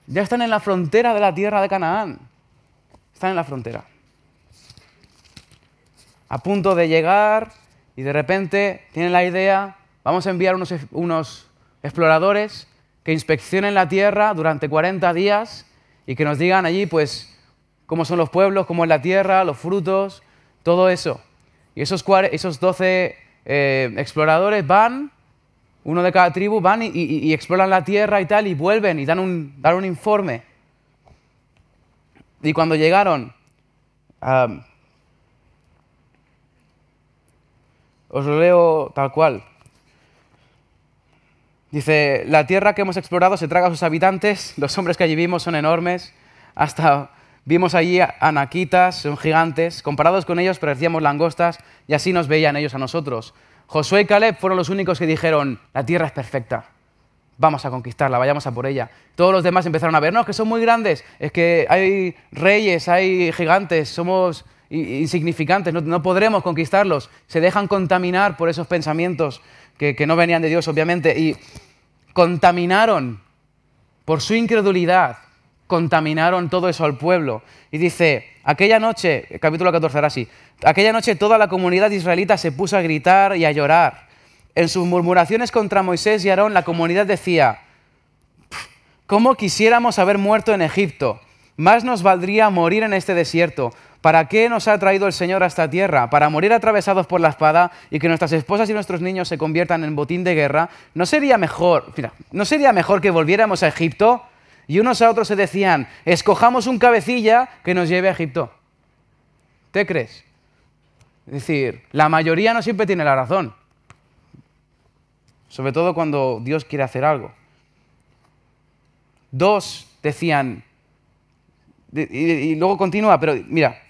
Ya están en la frontera de la tierra de Canaán. Están en la frontera. A punto de llegar y de repente tienen la idea, vamos a enviar unos exploradores que inspeccionen la tierra durante 40 días y que nos digan allí pues cómo son los pueblos, cómo es la tierra, los frutos, todo eso. Y esos 12 exploradores van, uno de cada tribu, van y exploran la tierra y tal, y vuelven y dan un informe. Y cuando llegaron, os lo leo tal cual. Dice, la tierra que hemos explorado se traga a sus habitantes, los hombres que allí vimos son enormes, hasta vimos allí anaquitas, son gigantes, comparados con ellos parecíamos langostas y así nos veían ellos a nosotros. Josué y Caleb fueron los únicos que dijeron, la tierra es perfecta, vamos a conquistarla, vayamos a por ella. Todos los demás empezaron a ver, no, es que son muy grandes, es que hay reyes, hay gigantes, somos insignificantes, no podremos conquistarlos. Se dejan contaminar por esos pensamientos que no venían de Dios, obviamente, y contaminaron por su incredulidad, contaminaron todo eso al pueblo. Y dice, aquella noche, capítulo 14 ahora sí, aquella noche toda la comunidad israelita se puso a gritar y a llorar. En sus murmuraciones contra Moisés y Aarón, la comunidad decía, ¿cómo quisiéramos haber muerto en Egipto? Más nos valdría morir en este desierto. ¿Para qué nos ha traído el Señor a esta tierra? ¿Para morir atravesados por la espada y que nuestras esposas y nuestros niños se conviertan en botín de guerra? ¿No sería mejor que volviéramos a Egipto? Y unos a otros se decían, escojamos un cabecilla que nos lleve a Egipto. ¿Te crees? Es decir, la mayoría no siempre tiene la razón. Sobre todo cuando Dios quiere hacer algo. Dos decían, y luego continúa, pero mira,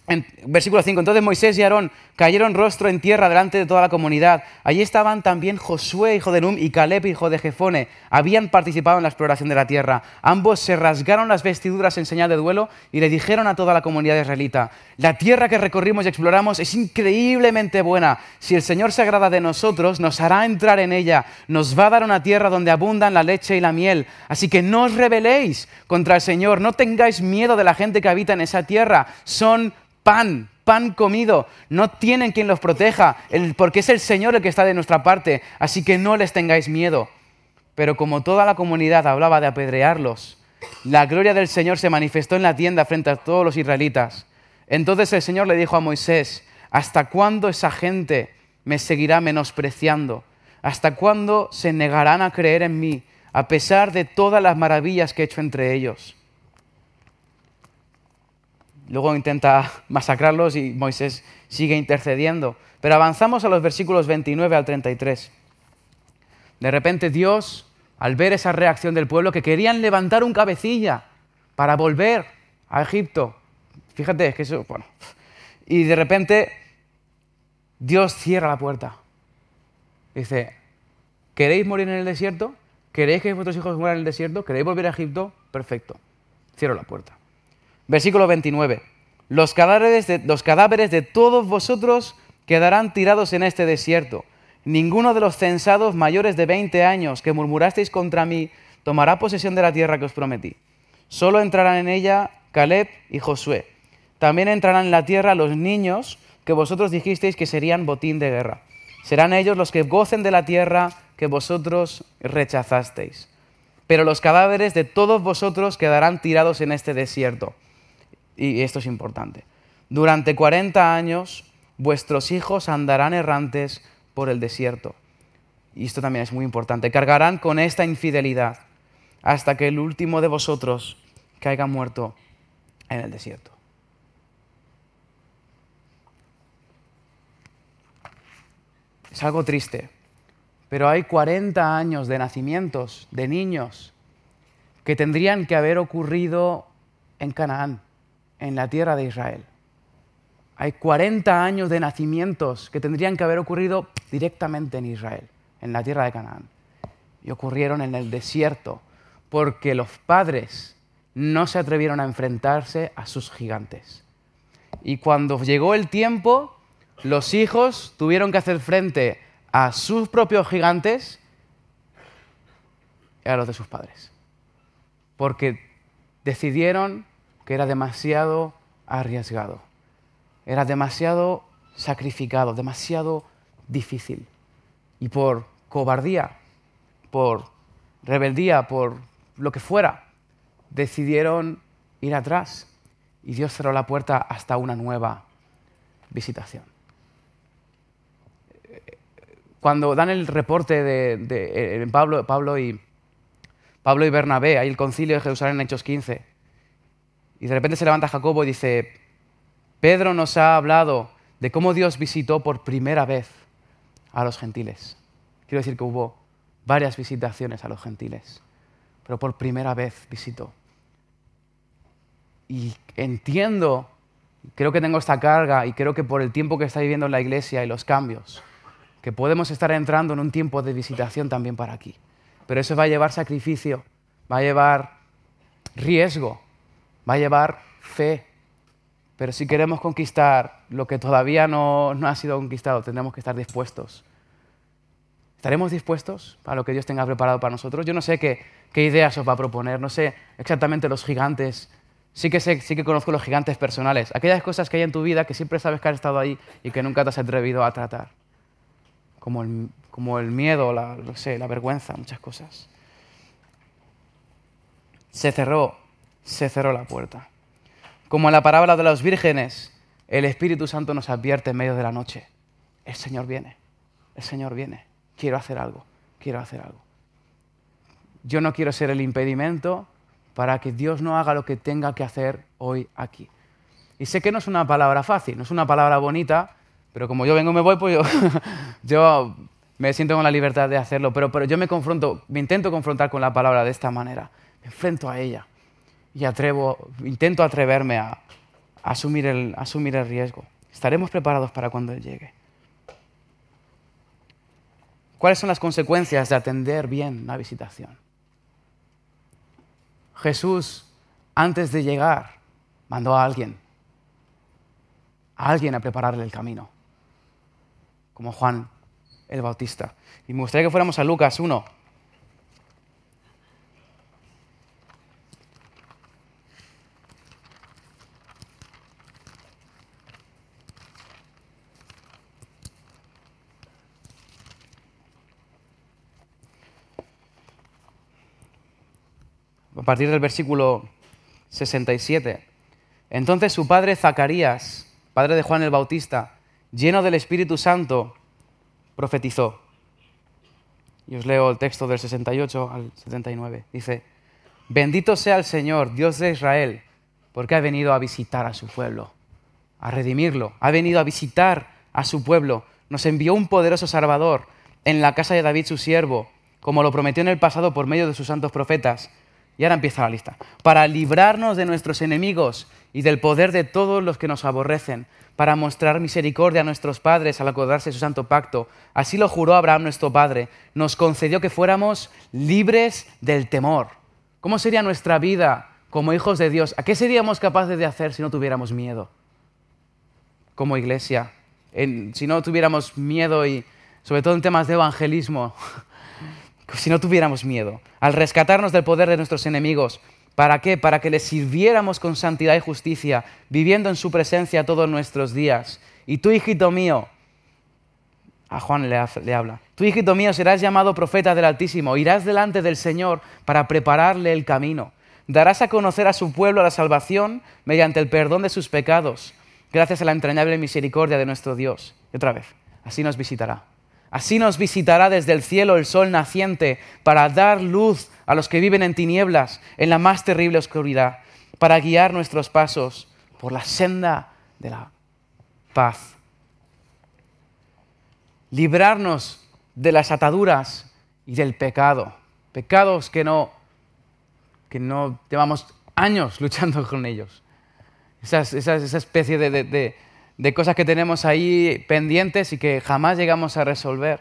en versículo 5, entonces Moisés y Aarón cayeron rostro en tierra delante de toda la comunidad. Allí estaban también Josué, hijo de Nun, y Caleb, hijo de Jefone. Habían participado en la exploración de la tierra. Ambos se rasgaron las vestiduras en señal de duelo y le dijeron a toda la comunidad israelita, la tierra que recorrimos y exploramos es increíblemente buena. Si el Señor se agrada de nosotros, nos hará entrar en ella. Nos va a dar una tierra donde abundan la leche y la miel. Así que no os rebeléis contra el Señor. No tengáis miedo de la gente que habita en esa tierra. Son pan comido, no tienen quien los proteja, porque es el Señor el que está de nuestra parte, así que no les tengáis miedo. Pero como toda la comunidad hablaba de apedrearlos, la gloria del Señor se manifestó en la tienda frente a todos los israelitas. Entonces el Señor le dijo a Moisés, ¿hasta cuándo esa gente me seguirá menospreciando? ¿Hasta cuándo se negarán a creer en mí, a pesar de todas las maravillas que he hecho entre ellos? Luego intenta masacrarlos y Moisés sigue intercediendo. Pero avanzamos a los versículos 29 al 33. De repente Dios, al ver esa reacción del pueblo, que querían levantar un cabecilla para volver a Egipto. Fíjate, es que eso, bueno. Y de repente Dios cierra la puerta. Dice, ¿queréis morir en el desierto? ¿Queréis que vuestros hijos mueran en el desierto? ¿Queréis volver a Egipto? Perfecto. Cierro la puerta. Versículo 29. Los cadáveres de todos vosotros quedarán tirados en este desierto. Ninguno de los censados mayores de 20 años que murmurasteis contra mí tomará posesión de la tierra que os prometí. Solo entrarán en ella Caleb y Josué. También entrarán en la tierra los niños que vosotros dijisteis que serían botín de guerra. Serán ellos los que gocen de la tierra que vosotros rechazasteis. Pero los cadáveres de todos vosotros quedarán tirados en este desierto. Y esto es importante. Durante 40 años vuestros hijos andarán errantes por el desierto. Y esto también es muy importante. Cargarán con esta infidelidad hasta que el último de vosotros caiga muerto en el desierto. Es algo triste, pero hay 40 años de nacimientos de niños que tendrían que haber ocurrido en Canaán, en la tierra de Israel. Hay 40 años de nacimientos que tendrían que haber ocurrido directamente en Israel, en la tierra de Canaán. Y ocurrieron en el desierto porque los padres no se atrevieron a enfrentarse a sus gigantes. Y cuando llegó el tiempo, los hijos tuvieron que hacer frente a sus propios gigantes y a los de sus padres. Porque decidieron que era demasiado arriesgado. Era demasiado sacrificado, demasiado difícil. Y por cobardía, por rebeldía, por lo que fuera, decidieron ir atrás. Y Dios cerró la puerta hasta una nueva visitación. Cuando dan el reporte de Pablo y Bernabé, ahí el concilio de Jerusalén en Hechos 15, y de repente se levanta Jacobo y dice, Pedro nos ha hablado de cómo Dios visitó por primera vez a los gentiles. Quiero decir que hubo varias visitaciones a los gentiles, pero por primera vez visitó. Y entiendo, creo que tengo esta carga y creo que por el tiempo que está viviendo en la iglesia y los cambios, que podemos estar entrando en un tiempo de visitación también para aquí. Pero eso va a llevar sacrificio, va a llevar riesgo, va a llevar fe. Pero si queremos conquistar lo que todavía no ha sido conquistado, tendremos que estar dispuestos. ¿Estaremos dispuestos a lo que Dios tenga preparado para nosotros? Yo no sé qué ideas os va a proponer, no sé exactamente los gigantes. Sí que conozco los gigantes personales, aquellas cosas que hay en tu vida que siempre sabes que han estado ahí y que nunca te has atrevido a tratar. Como el miedo, la vergüenza, muchas cosas. Se cerró la puerta. Como en la parábola de las vírgenes, el Espíritu Santo nos advierte en medio de la noche. El Señor viene, quiero hacer algo. Yo no quiero ser el impedimento para que Dios no haga lo que tenga que hacer hoy aquí. Y sé que no es una palabra fácil, no es una palabra bonita, pero como yo vengo y me voy, pues yo me siento con la libertad de hacerlo. Pero yo me intento confrontar con la palabra de esta manera. Me enfrento a ella y intento atreverme a asumir el riesgo. Estaremos preparados para cuando Él llegue. ¿Cuáles son las consecuencias de atender bien la visitación? Jesús, antes de llegar, mandó a alguien a prepararle el camino, como Juan el Bautista. Y me gustaría que fuéramos a Lucas 1. A partir del versículo 67. Entonces su padre Zacarías, padre de Juan el Bautista, lleno del Espíritu Santo, profetizó. Y os leo el texto del 68 al 79. Dice, bendito sea el Señor, Dios de Israel, porque ha venido a visitar a su pueblo, a redimirlo. Ha venido a visitar a su pueblo. Nos envió un poderoso Salvador en la casa de David su siervo, como lo prometió en el pasado por medio de sus santos profetas. Y ahora empieza la lista. Para librarnos de nuestros enemigos y del poder de todos los que nos aborrecen, para mostrar misericordia a nuestros padres al acordarse de su santo pacto. Así lo juró Abraham nuestro padre. Nos concedió que fuéramos libres del temor. ¿Cómo sería nuestra vida como hijos de Dios? ¿A qué seríamos capaces de hacer si no tuviéramos miedo? Como iglesia, si no tuviéramos miedo y sobre todo en temas de evangelismo, si no tuviéramos miedo, al rescatarnos del poder de nuestros enemigos. ¿Para qué? Para que les sirviéramos con santidad y justicia, viviendo en su presencia todos nuestros días. Y tú, hijito mío, a Juan le habla, tú, hijito mío, serás llamado profeta del Altísimo, irás delante del Señor para prepararle el camino. Darás a conocer a su pueblo la salvación mediante el perdón de sus pecados, gracias a la entrañable misericordia de nuestro Dios. Y otra vez, así nos visitará. Así nos visitará desde el cielo el sol naciente para dar luz a los que viven en tinieblas, en la más terrible oscuridad, para guiar nuestros pasos por la senda de la paz. Librarnos de las ataduras y del pecado. Pecados que no llevamos años luchando con ellos. Esa especie de cosas que tenemos ahí pendientes y que jamás llegamos a resolver.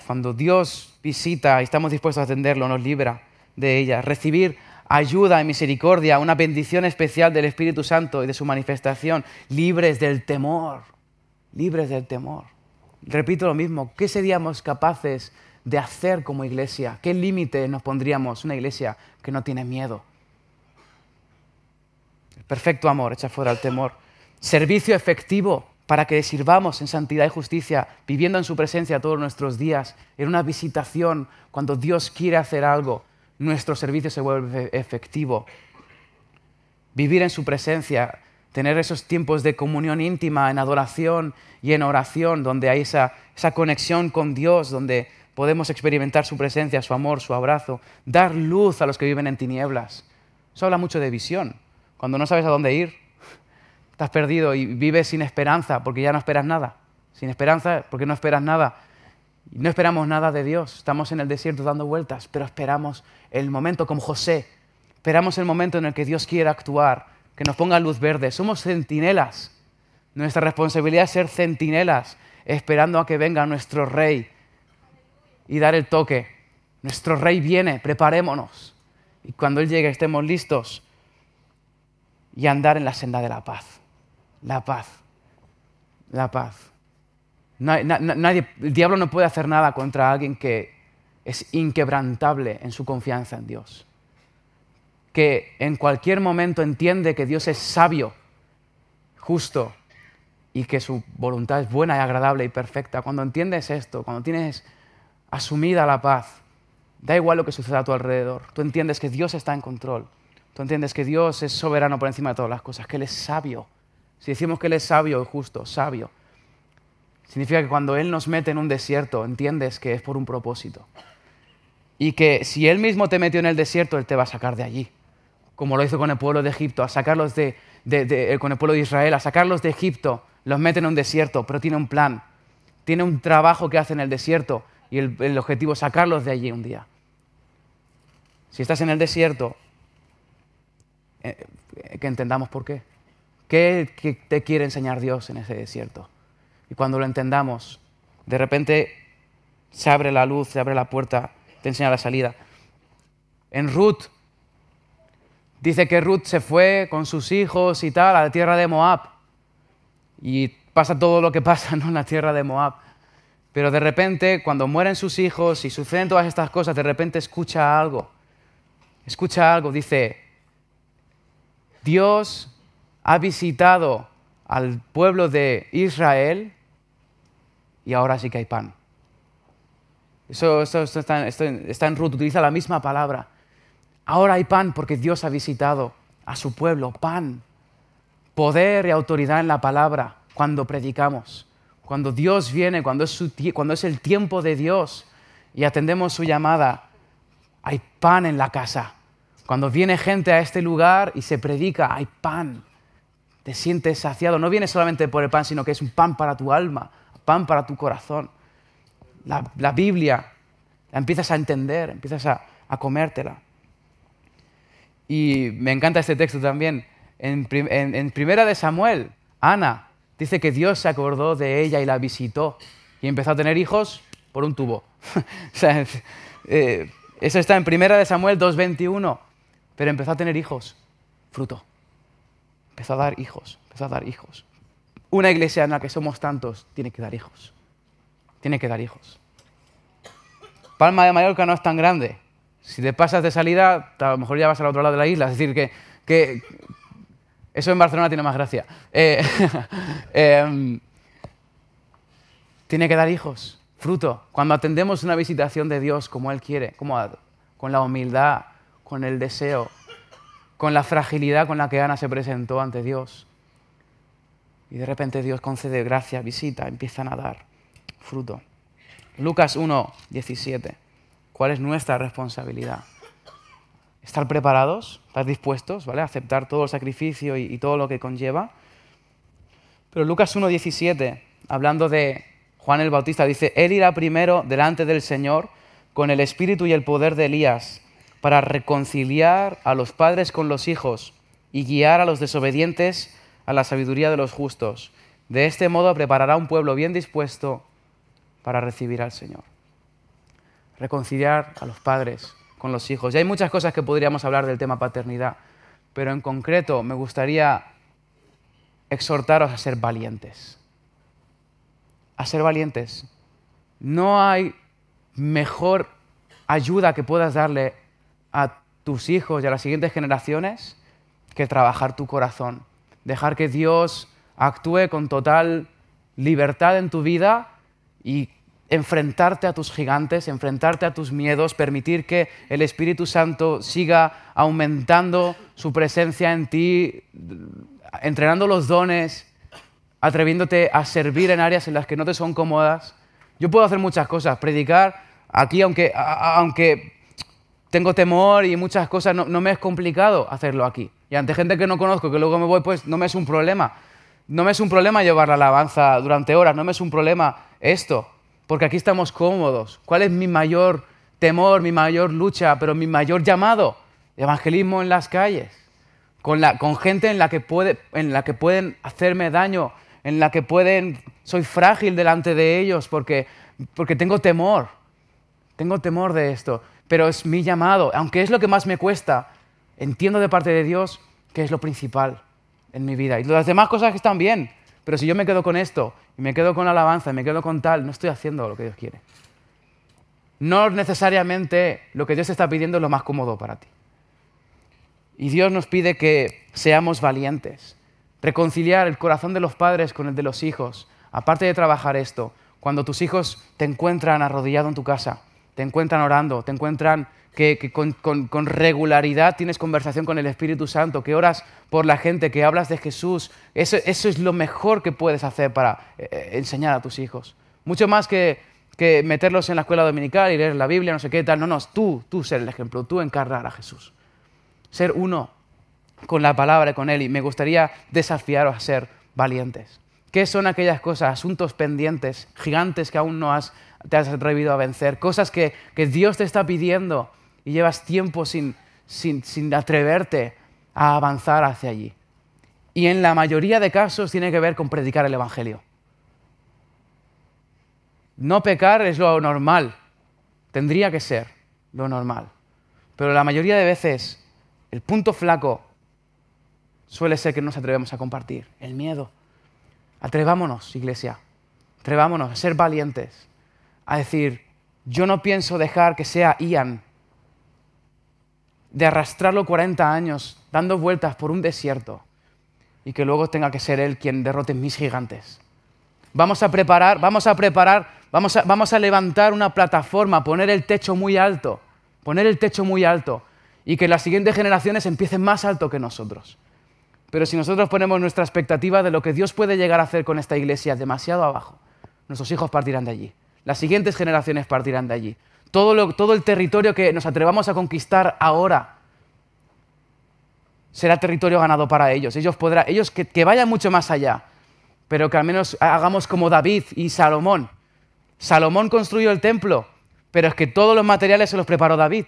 Cuando Dios visita y estamos dispuestos a atenderlo, nos libra de ellas. Recibir ayuda y misericordia, una bendición especial del Espíritu Santo y de su manifestación, libres del temor, libres del temor. Repito lo mismo, ¿qué seríamos capaces de hacer como iglesia? ¿Qué límite nos pondríamos una iglesia que no tiene miedo? Perfecto amor echa fuera el temor. Servicio efectivo para que sirvamos en santidad y justicia, viviendo en su presencia todos nuestros días. En una visitación, cuando Dios quiere hacer algo, nuestro servicio se vuelve efectivo. Vivir en su presencia, tener esos tiempos de comunión íntima, en adoración y en oración, donde hay esa conexión con Dios, donde podemos experimentar su presencia, su amor, su abrazo, dar luz a los que viven en tinieblas. Eso habla mucho de visión. Cuando no sabes a dónde ir, estás perdido y vives sin esperanza porque ya no esperas nada. Sin esperanza porque no esperas nada. No esperamos nada de Dios. Estamos en el desierto dando vueltas, pero esperamos el momento, como José. Esperamos el momento en el que Dios quiera actuar, que nos ponga luz verde. Somos centinelas. Nuestra responsabilidad es ser centinelas, esperando a que venga nuestro Rey y dar el toque. Nuestro Rey viene, preparémonos. Y cuando Él llegue estemos listos y andar en la senda de la paz. La paz. La paz. El diablo no puede hacer nada contra alguien que es inquebrantable en su confianza en Dios. Que en cualquier momento entiende que Dios es sabio, justo y que su voluntad es buena y agradable y perfecta. Cuando entiendes esto, cuando tienes asumida la paz, da igual lo que suceda a tu alrededor. Tú entiendes que Dios está en control. Tú entiendes que Dios es soberano por encima de todas las cosas, que Él es sabio. Si decimos que Él es sabio y justo, sabio, significa que cuando Él nos mete en un desierto, entiendes que es por un propósito. Y que si Él mismo te metió en el desierto, Él te va a sacar de allí. Como lo hizo con el pueblo de Egipto, a sacarlos con el pueblo de Israel, a sacarlos de Egipto, los mete en un desierto, pero tiene un plan. Tiene un trabajo que hace en el desierto y el objetivo es sacarlos de allí un día. Si estás en el desierto, que entendamos por qué. ¿Qué te quiere enseñar Dios en ese desierto? Y cuando lo entendamos, de repente se abre la luz, se abre la puerta, te enseña la salida. En Ruth, dice que Ruth se fue con sus hijos y tal a la tierra de Moab. Y pasa todo lo que pasa, ¿no?, en la tierra de Moab. Pero de repente, cuando mueren sus hijos y suceden todas estas cosas, de repente escucha algo. Escucha algo, dice, Dios ha visitado al pueblo de Israel y ahora sí que hay pan. Esto está en Ruth, utiliza la misma palabra. Ahora hay pan porque Dios ha visitado a su pueblo, pan. Poder y autoridad en la palabra cuando predicamos. Cuando Dios viene, cuando es el tiempo de Dios y atendemos su llamada, hay pan en la casa. Cuando viene gente a este lugar y se predica, hay pan. Te sientes saciado. No viene solamente por el pan, sino que es un pan para tu alma, pan para tu corazón. La Biblia la empiezas a entender, empiezas a comértela. Y me encanta este texto también. En Primera de Samuel, Ana dice que Dios se acordó de ella y la visitó y empezó a tener hijos por un tubo. O sea, eso está en Primera de Samuel 2:21. Pero empezó a tener hijos, fruto. Empezó a dar hijos, empezó a dar hijos. Una iglesia en la que somos tantos tiene que dar hijos. Tiene que dar hijos. Palma de Mallorca no es tan grande. Si te pasas de salida, a lo mejor ya vas al otro lado de la isla. Es decir, que eso en Barcelona tiene más gracia. Tiene que dar hijos, fruto. Cuando atendemos una visitación de Dios como Él quiere, con la humildad, con el deseo, con la fragilidad con la que Ana se presentó ante Dios. Y de repente Dios concede gracia, visita, empiezan a dar fruto. Lucas 1:17. ¿Cuál es nuestra responsabilidad? Estar preparados, estar dispuestos, ¿vale?, a aceptar todo el sacrificio y todo lo que conlleva. Pero Lucas 1:17, hablando de Juan el Bautista, dice, Él irá primero delante del Señor con el espíritu y el poder de Elías para reconciliar a los padres con los hijos y guiar a los desobedientes a la sabiduría de los justos. De este modo preparará un pueblo bien dispuesto para recibir al Señor. Reconciliar a los padres con los hijos. Y hay muchas cosas que podríamos hablar del tema paternidad, pero en concreto me gustaría exhortaros a ser valientes. A ser valientes. No hay mejor ayuda que puedas darle a tus hijos y a las siguientes generaciones que trabajar tu corazón. Dejar que Dios actúe con total libertad en tu vida y enfrentarte a tus gigantes, enfrentarte a tus miedos, permitir que el Espíritu Santo siga aumentando su presencia en ti, entrenando los dones, atreviéndote a servir en áreas en las que no te son cómodas. Yo puedo hacer muchas cosas, predicar aquí, aunque tengo temor y muchas cosas, no me es complicado hacerlo aquí. Y ante gente que no conozco, que luego me voy, pues no me es un problema. No me es un problema llevar la alabanza durante horas, no me es un problema esto, porque aquí estamos cómodos. ¿Cuál es mi mayor temor, mi mayor lucha, pero mi mayor llamado? Evangelismo en las calles, con gente en la que pueden hacerme daño, en la que soy frágil delante de ellos porque tengo temor de esto, pero es mi llamado. Aunque es lo que más me cuesta, entiendo de parte de Dios que es lo principal en mi vida. Y las demás cosas que están bien, pero si yo me quedo con esto, y me quedo con la alabanza, y me quedo con tal, no estoy haciendo lo que Dios quiere. No necesariamente lo que Dios te está pidiendo es lo más cómodo para ti. Y Dios nos pide que seamos valientes. Reconciliar el corazón de los padres con el de los hijos. Aparte de trabajar esto, cuando tus hijos te encuentran arrodillado en tu casa, te encuentran orando, te encuentran que con regularidad tienes conversación con el Espíritu Santo, que oras por la gente, que hablas de Jesús, eso es lo mejor que puedes hacer para enseñar a tus hijos. Mucho más que meterlos en la escuela dominical y leer la Biblia, no sé qué tal. No, tú ser el ejemplo, tú encarnar a Jesús. Ser uno con la palabra y con Él. Y me gustaría desafiaros a ser valientes. ¿Qué son aquellas cosas, asuntos pendientes, gigantes que aún no te has atrevido a vencer? Cosas que Dios te está pidiendo y llevas tiempo sin atreverte a avanzar hacia allí. Y en la mayoría de casos tiene que ver con predicar el Evangelio. No pecar es lo normal. Tendría que ser lo normal. Pero la mayoría de veces el punto flaco suele ser que no nos atrevemos a compartir. El miedo. Atrevámonos, iglesia. Atrevámonos a ser valientes. A decir, yo no pienso dejar que sea Ian de arrastrarlo 40 años dando vueltas por un desierto y que luego tenga que ser él quien derrote mis gigantes. Vamos a levantar una plataforma, poner el techo muy alto y que las siguientes generaciones empiecen más alto que nosotros. Pero si nosotros ponemos nuestra expectativa de lo que Dios puede llegar a hacer con esta iglesia demasiado abajo, nuestros hijos partirán de allí, las siguientes generaciones partirán de allí. Todo el territorio que nos atrevamos a conquistar ahora será territorio ganado para ellos. Ellos que vayan mucho más allá, pero que al menos hagamos como David y Salomón. Salomón construyó el templo, pero es que todos los materiales se los preparó David.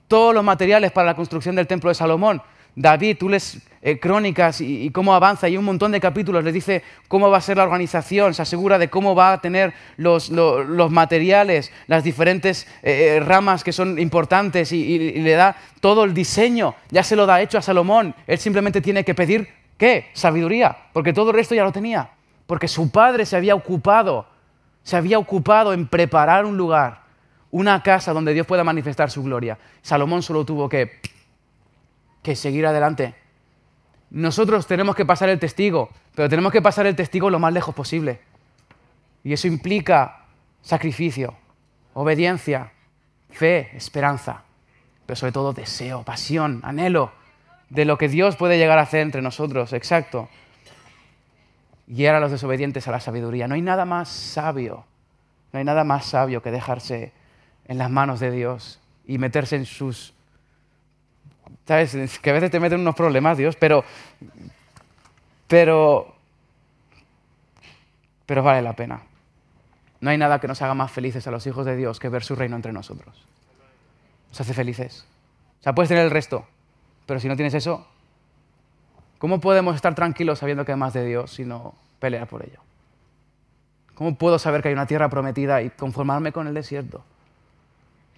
Todos los materiales para la construcción del templo de Salomón. David, tú lees crónicas y cómo avanza, y un montón de capítulos les dice cómo va a ser la organización, se asegura de cómo va a tener los materiales, las diferentes ramas que son importantes y le da todo el diseño, ya se lo da hecho a Salomón. Él simplemente tiene que pedir, ¿qué? Sabiduría, porque todo el resto ya lo tenía, porque su padre se había ocupado en preparar un lugar, una casa donde Dios pueda manifestar su gloria. Salomón solo tuvo que seguir adelante. Nosotros tenemos que pasar el testigo, pero tenemos que pasar el testigo lo más lejos posible. Y eso implica sacrificio, obediencia, fe, esperanza, pero sobre todo deseo, pasión, anhelo de lo que Dios puede llegar a hacer entre nosotros. Exacto. Guiar a los desobedientes a la sabiduría. No hay nada más sabio que dejarse en las manos de Dios y meterse en sus... ¿Sabes? Es que a veces te meten unos problemas, Dios, pero vale la pena. No hay nada que nos haga más felices a los hijos de Dios que ver su reino entre nosotros. Nos hace felices. O sea, puedes tener el resto, pero si no tienes eso, ¿cómo podemos estar tranquilos sabiendo que hay más de Dios si no pelear por ello? ¿Cómo puedo saber que hay una tierra prometida y conformarme con el desierto?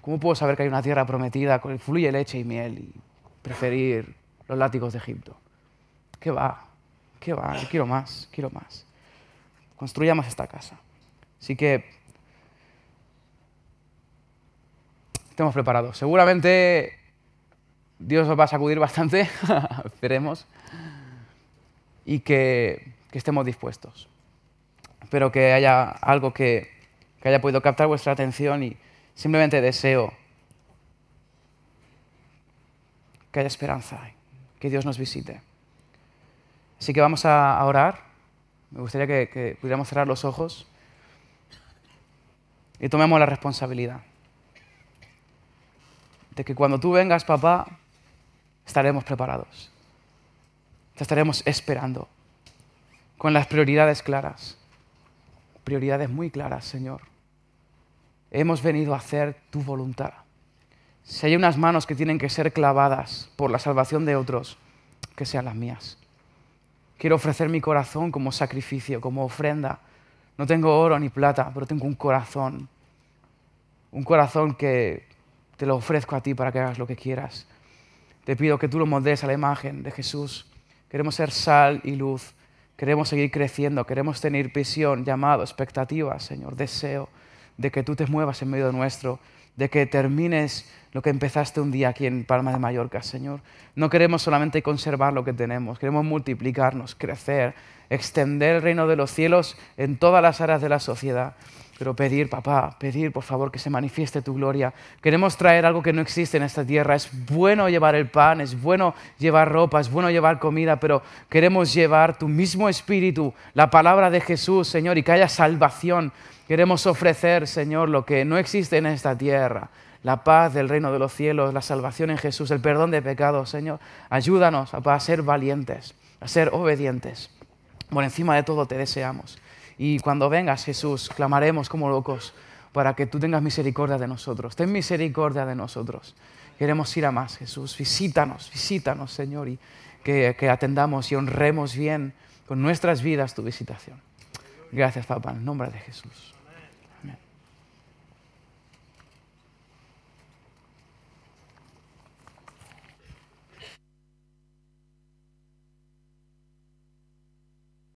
¿Cómo puedo saber que hay una tierra prometida con el fluye leche y miel y preferir los látigos de Egipto? ¿Qué va? Yo quiero más. Construyamos esta casa. Así que estemos preparados. Seguramente Dios os va a sacudir bastante, esperemos, y que estemos dispuestos. Espero que haya algo que haya podido captar vuestra atención y simplemente deseo que haya esperanza, que Dios nos visite. Así que vamos a orar. Me gustaría que pudiéramos cerrar los ojos y tomemos la responsabilidad de que cuando tú vengas, papá, estaremos preparados. Te estaremos esperando con las prioridades claras. Prioridades muy claras, Señor. Hemos venido a hacer tu voluntad. Si hay unas manos que tienen que ser clavadas por la salvación de otros, que sean las mías. Quiero ofrecer mi corazón como sacrificio, como ofrenda. No tengo oro ni plata, pero tengo un corazón. Un corazón que te lo ofrezco a ti para que hagas lo que quieras. Te pido que tú lo moldees a la imagen de Jesús. Queremos ser sal y luz. Queremos seguir creciendo. Queremos tener visión, llamado, expectativa, Señor. Deseo de que tú te muevas en medio de nuestro, de que termines lo que empezaste un día aquí en Palma de Mallorca, Señor. No queremos solamente conservar lo que tenemos, queremos multiplicarnos, crecer, extender el reino de los cielos en todas las áreas de la sociedad. Pero pedir, papá, pedir por favor que se manifieste tu gloria. Queremos traer algo que no existe en esta tierra. Es bueno llevar el pan, es bueno llevar ropa, es bueno llevar comida, pero queremos llevar tu mismo espíritu, la palabra de Jesús, Señor, y que haya salvación. Queremos ofrecer, Señor, lo que no existe en esta tierra. La paz del reino de los cielos, la salvación en Jesús, el perdón de pecados, Señor. Ayúdanos, papá, a ser valientes, a ser obedientes. Por encima de todo te deseamos. Y cuando vengas, Jesús, clamaremos como locos para que tú tengas misericordia de nosotros. Ten misericordia de nosotros. Queremos ir a más, Jesús. Visítanos, Señor, y que atendamos y honremos bien con nuestras vidas tu visitación. Gracias, papá, en el nombre de Jesús.